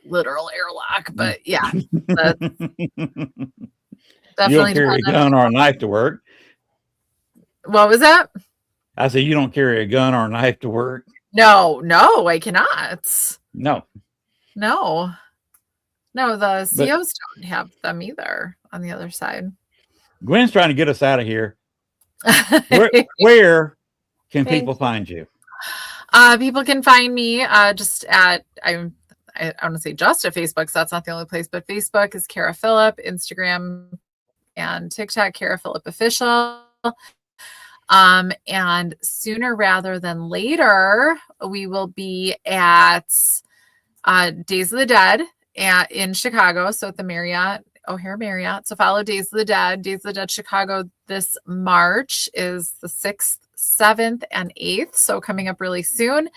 literal airlock, but yeah, that's definitely. You don't carry a gun or a knife to work. What was that? I said, you don't carry a gun or a knife to work. No, I cannot. No, the COs don't have them either on the other side. Gwen's trying to get us out of here. Where can people find you? People can find me just at, I want to say just at Facebook, so that's not the only place, but Facebook is PARAFlixx, Instagram and TikTok, PARAFlixx Official. And sooner rather than later, we will be at Days of the Dead in Chicago. So at the Marriott, O'Hare Marriott. So follow Days of the Dead. Days of the Dead Chicago this March is the 6th, 7th, and 8th. So coming up really soon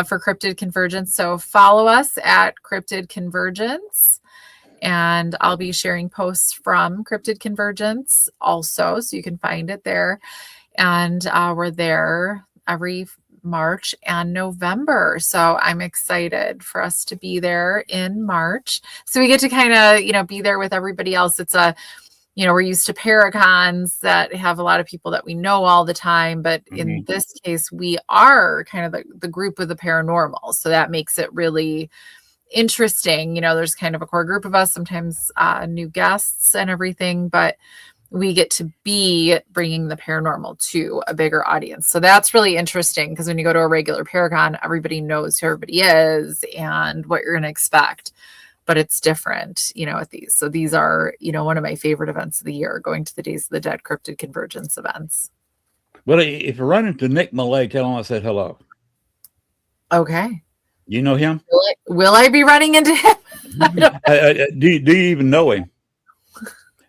for Cryptid Convergence. So follow us at Cryptid Convergence. And I'll be sharing posts from Cryptid Convergence also. So you can find it there. And we're there every March and November. So I'm excited for us to be there in March. So we get to kind of, be there with everybody else. It's we're used to Paracons that have a lot of people that we know all the time. But in this case, we are kind of the group of the paranormal. So that makes it really interesting. There's kind of a core group of us, sometimes new guests and everything, but we get to be bringing the paranormal to a bigger audience. So that's really interesting because when you go to a regular Paracon, everybody knows who everybody is and what you're going to expect, but it's different, at these. So these are, one of my favorite events of the year, going to the Days of the Dead Cryptid Convergence events. Well, if you run into Nick Millay, tell him I said hello. Okay. You know him? Will I be running into him? Do you even know him?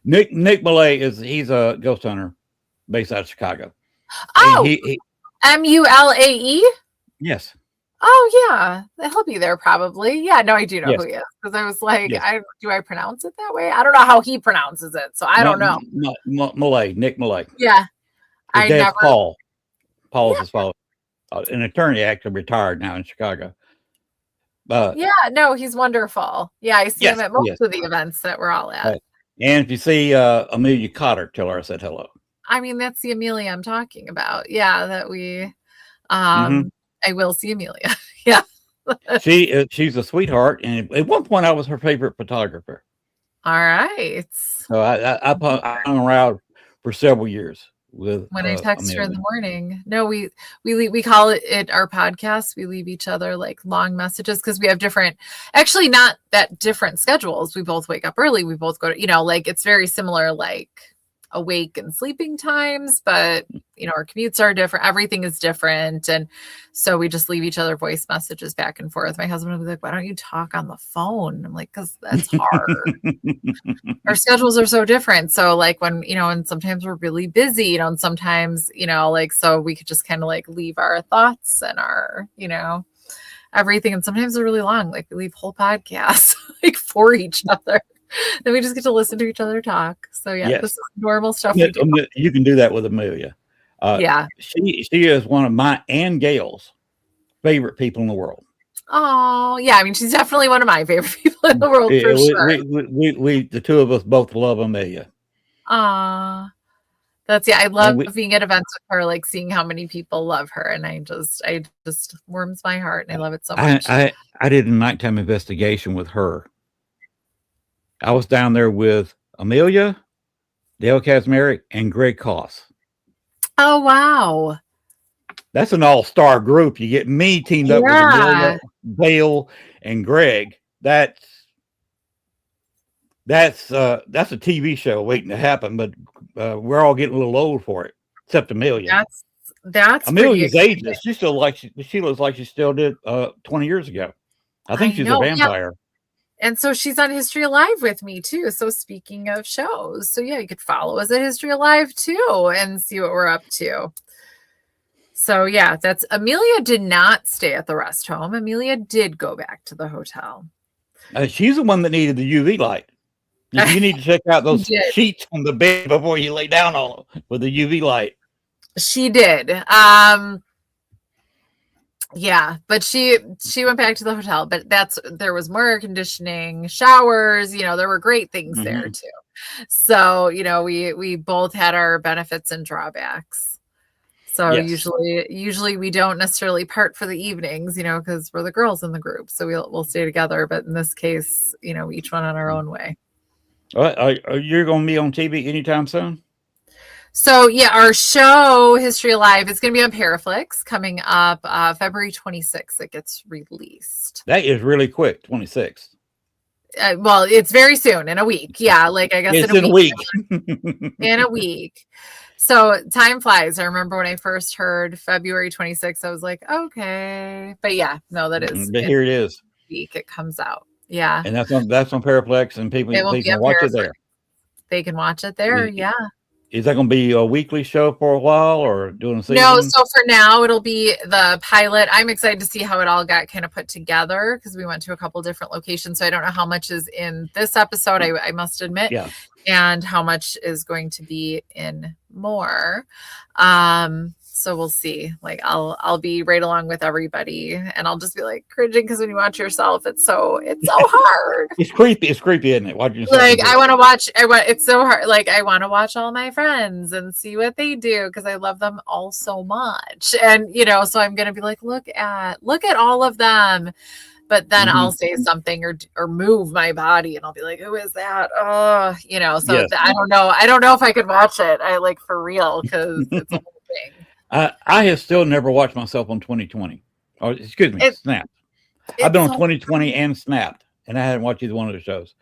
Nick Millay he's a ghost hunter based out of Chicago. Oh, Mulae? Yes. Oh yeah, he'll be there probably. Yeah, no, I do know Yes, who he is because I was like, yes. do I pronounce it that way? I don't know how he pronounces it, so I don't know. Millay, Nick Millay. Yeah, His I dad's never. Paul. Paul's Yeah, his father, an attorney, actually retired now in Chicago. But yeah, no, he's wonderful. Yeah, I see him yes, at most yes. of the events that we're all at. And if you see Amelia Cotter, tell her I said hello. I mean, that's the Amelia I'm talking about. Yeah, that we. Mm-hmm. I will see Amelia. Yeah. She's a sweetheart, and at one point I was her favorite photographer. All right. So I hung around for several years with When I text her in Amelia. the morning, no, we call it our podcast. We leave each other like long messages because we have different, actually not that different schedules. We both wake up early. We both go to, like it's very similar, like awake and sleeping times, but our commutes are different. Everything is different. And so we just leave each other voice messages back and forth. My husband will be like, why don't you talk on the phone? I'm like, because that's hard. Our schedules are so different. So like when, and sometimes we're really busy, and sometimes, like, so we could just kind of like leave our thoughts and our, everything. And sometimes they're really long. Like we leave whole podcasts like for each other. Then we just get to listen to each other talk. So yeah, Yes. this is normal stuff. You can do that with Amelia. Yeah. She is one of my and Gail's favorite people in the world. Oh yeah, I mean she's definitely one of my favorite people in the world for sure. We the two of us both love Amelia. I love being at events with her, like seeing how many people love her, and I just warms my heart, and I love it so much. I did a nighttime investigation with her. I was down there with Amelia, Dale Kazmarek, and Greg Koss. Oh wow. That's an all-star group. You get me teamed up with Amelia, Dale, and Greg. That's a TV show waiting to happen, but we're all getting a little old for it, except Amelia. That's Amelia's ageless. She looks like she still did 20 years ago. I think she's a vampire. Yeah. And so she's on History Alive with me too. So speaking of shows, so yeah, you could follow us at History Alive too and see what we're up to. So yeah, that's Amelia did not stay at the rest home. Amelia did go back to the hotel. She's the one that needed the UV light. You need to check out those sheets on the bed before you lay down on them with the UV light. She did. Yeah, but she went back to the hotel, but there was more air conditioning, showers, there were great things there too. So, we both had our benefits and drawbacks. So usually we don't necessarily part for the evenings, because we're the girls in the group. So we'll stay together. But in this case, each one on our own way. Are you going to be on TV anytime soon? So yeah, our show History Alive is going to be on PARAFlixx coming up February 26th. It gets released. That is really quick, 26th. Well, it's very soon, in a week. Yeah, like I guess it's in a week. In a week. So time flies. I remember when I first heard February 26th, I was like, okay. But yeah, no, that is. But here it is. Week it comes out. Yeah. And that's on PARAFlixx, and people can watch it there. They can watch it there. Yeah. Is that going to be a weekly show for a while or doing a season? No, so for now it'll be the pilot. I'm excited to see how it all got kind of put together because we went to a couple different locations. So I don't know how much is in this episode, I must admit, and how much is going to be in more. So we'll see. Like I'll be right along with everybody, and I'll just be like cringing because when you watch yourself, it's so hard. It's creepy. It's creepy, isn't it? Watching yourself. Like I want to watch. It's so hard. Like I want to watch all my friends and see what they do because I love them all so much. And so I'm gonna be like, look at all of them. But then I'll say something or move my body, and I'll be like, who is that? Oh, So yes. I don't know. I don't know if I could watch it. I like for real because it's a whole thing. I have still never watched myself on 2020. Or excuse me, Snapped. I've been on 2020 and Snapped, and I haven't watched either one of the shows.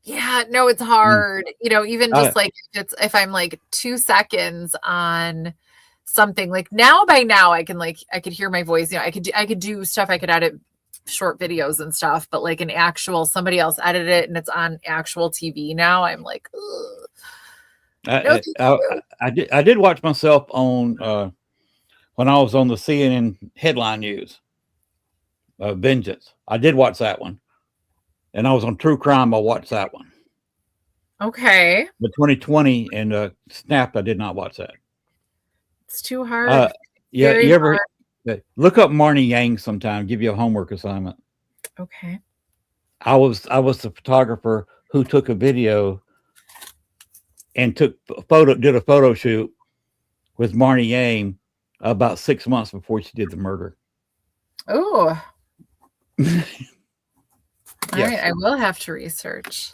Yeah, no, it's hard. Even just like if I'm like 2 seconds on something, like by now I could hear my voice. I could do stuff. I could edit short videos and stuff, but like an actual somebody else edited it and it's on actual TV now. I'm like, ugh. I did watch myself on when I was on the CNN headline news. Vengeance. I did watch that one, and I was on True Crime. I watched that one. Okay. But 2020 and Snapped, I did not watch that. It's too hard. Yeah, Very you ever hard. look up Marnie Yang sometime? Give you a homework assignment. Okay. I was the photographer who took a video and did a photo shoot with Marnie Yang about 6 months before she did the murder. Oh. Yes. All right, I will have to research.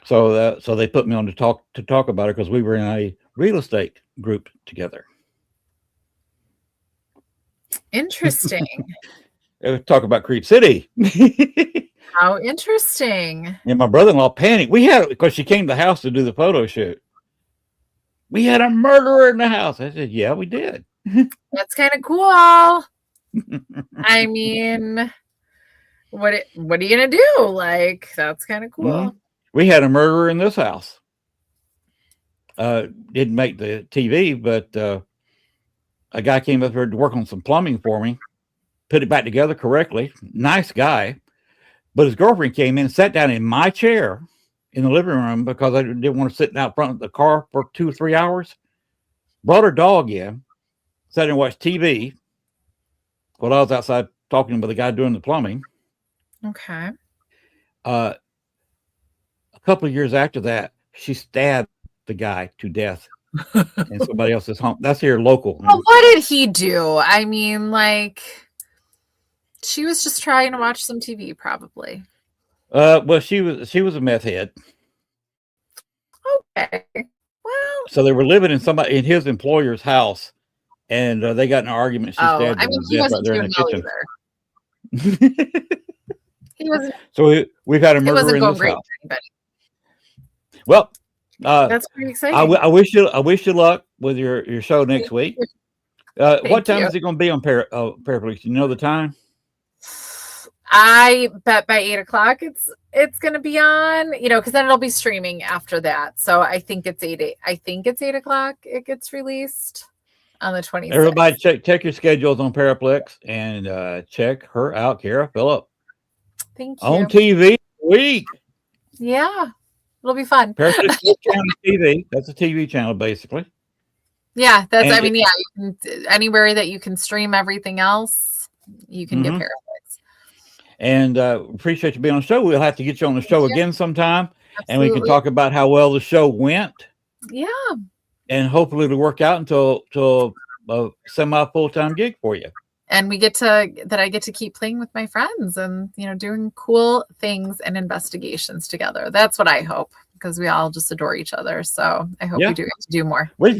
So they put me on to talk about it because we were in a real estate group together. Interesting. Talk about Creep City. How interesting. And my brother-in-law panicked. We had, because she came to the house to do the photo shoot. We had a murderer in the house. I said, yeah, we did. That's kind of cool. I mean, what are you gonna do? Like, that's kind of cool. Mm-hmm. We had a murderer in this house. Didn't make the TV, but a guy came up here to work on some plumbing for me, put it back together correctly. Nice guy. But his girlfriend came in and sat down in my chair in the living room because I didn't want to sit out front of the car for 2 or 3 hours. Brought her dog in, sat and watched TV while I was outside talking with the guy doing the plumbing. Okay. A couple of years after that, she stabbed the guy to death in somebody else's home. That's here local. Well, what did he do? I mean, like, she was just trying to watch some TV, probably. Well, she was a meth head. Okay. Well, so they were living in his employer's house, and they got in an argument. She stabbed him he right wasn't there in doing the well kitchen. either. He wasn't. So we've had a murderer in this house. Well, that's pretty exciting. I wish you luck with your show next week. What time is it going to be on PARAFlixx? You know the time? I bet by 8:00 it's going to be on, because then it'll be streaming after that. So I think it's 8:00 it gets released on the 26th. Everybody check your schedules on PARAFlixx and check her out, Kara Phillip. Thank you. On TV week. Yeah, it'll be fun. PARAFlixx County TV. That's a TV channel, basically. Yeah, you can, anywhere that you can stream everything else, you can get PARAFlixx. And appreciate you being on the show. We'll have to get you on the show again sometime. Absolutely. And we can talk about how well the show went. Yeah. And hopefully it'll work out until a semi full-time gig for you. And I get to keep playing with my friends and, doing cool things and investigations together. That's what I hope, because we all just adore each other. So I hope we do get to do more. Well,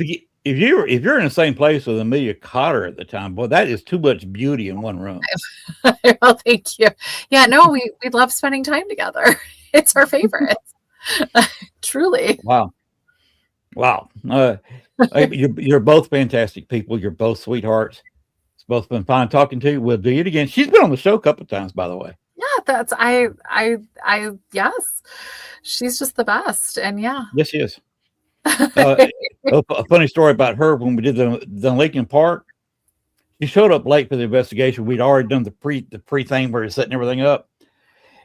if you're in the same place with Amelia Cotter at the time, boy, that is too much beauty in one room. Well, thank you. Yeah, no, we love spending time together. It's our favorite. Truly. Wow. You're both fantastic people. You're both sweethearts. It's both been fine talking to you. We'll do it again. She's been on the show a couple of times, by the way. Yeah, yes. She's just the best. And yeah. Yes, she is. A funny story about her when we did the Lincoln Park. She showed up late for the investigation. We'd already done the pre thing where we're setting everything up.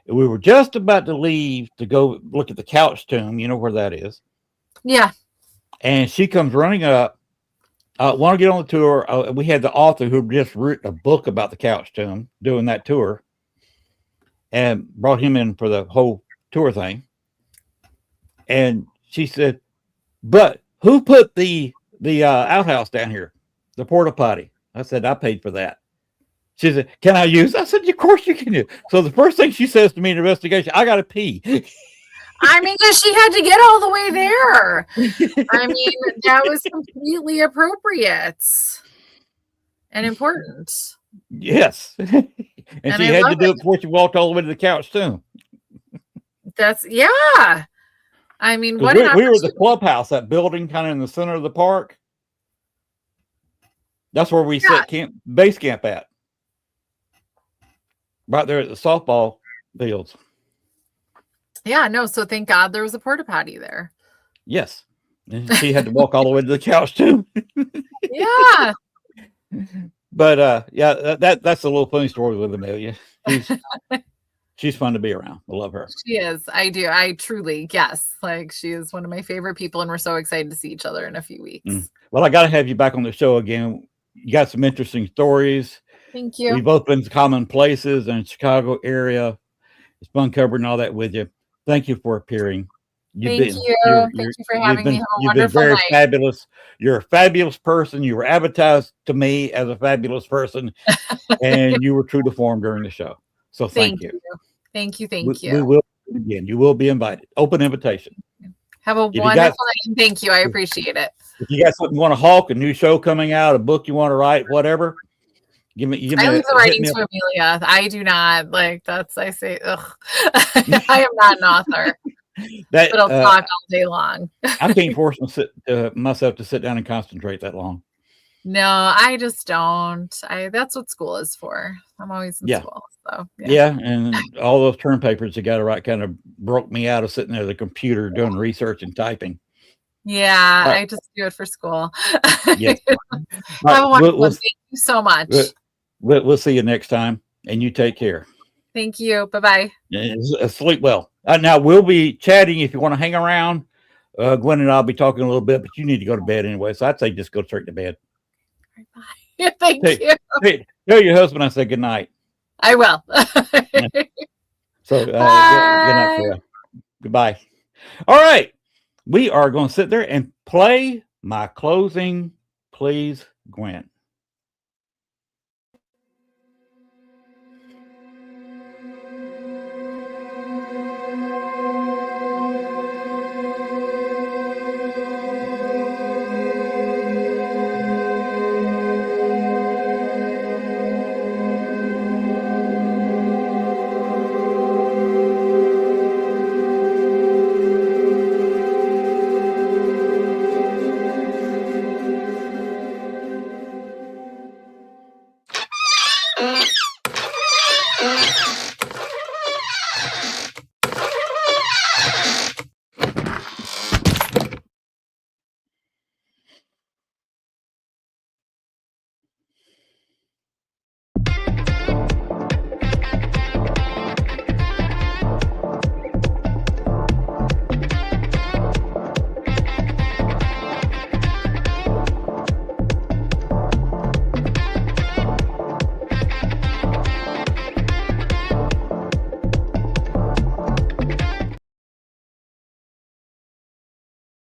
We were just about to leave to go look at the couch tomb. You know where that is? Yeah. And she comes running up. Want to get on the tour? We had the author who just wrote a book about the couch tomb doing that tour, and brought him in for the whole tour thing. And she said, "But who put the outhouse down here, the porta potty?" I said, "I paid for that." She said, "Can I use?" I said, "Of course you can use." So the first thing she says to me in investigation, "I got to pee." I mean, because she had to get all the way there. I mean, that was completely appropriate and important. Yes. and she had to do it before she walked all the way to the couch too. Yeah. I mean, what we were at the clubhouse, that building kind of in the center of the park. That's where we set base camp at. Right there at the softball fields. Yeah, no, so thank God there was a porta potty there. Yes. And she had to walk all the way to the couch too. Yeah. But yeah, that's a little funny story with Amelia. She's fun to be around. I love her. She is. I do. I truly, yes. Like she is one of my favorite people, and we're so excited to see each other in a few weeks. Well, I got to have you back on the show again. You got some interesting stories. Thank you. We've both been to common places in the Chicago area. It's fun covering all that with you. Thank you for appearing. Thank you for having me. You've been very fabulous. You're a fabulous person. You were advertised to me as a fabulous person, and you were true to form during the show. So thank you. Thank you. We will again. You will be invited. Open invitation. Have a wonderful night. Thank you. I appreciate it. If you got something you want to hawk, a new show coming out, a book you want to write, whatever, give me. I leave the writing to Amelia. I do not like that's. I say, ugh. I am not an author. But I'll talk all day long. I can't force myself to sit down and concentrate that long. No, I just don't. That's what school is for. I'm always in school. So yeah, and all those term papers you got to write kind of broke me out of sitting there at the computer doing research and typing. Yeah, I just do it for school. Yes. Have a wonderful one. Thank you so much. We'll see you next time, and you take care. Thank you. Bye-bye. Sleep well. Now, we'll be chatting if you want to hang around. Gwen and I'll be talking a little bit, but you need to go to bed anyway, so I'd say just go straight to bed. Bye. Thank you. Tell your husband I said good night. I will. So, good night for you. Goodbye. All right. We are going to sit there and play my closing, please, Gwen.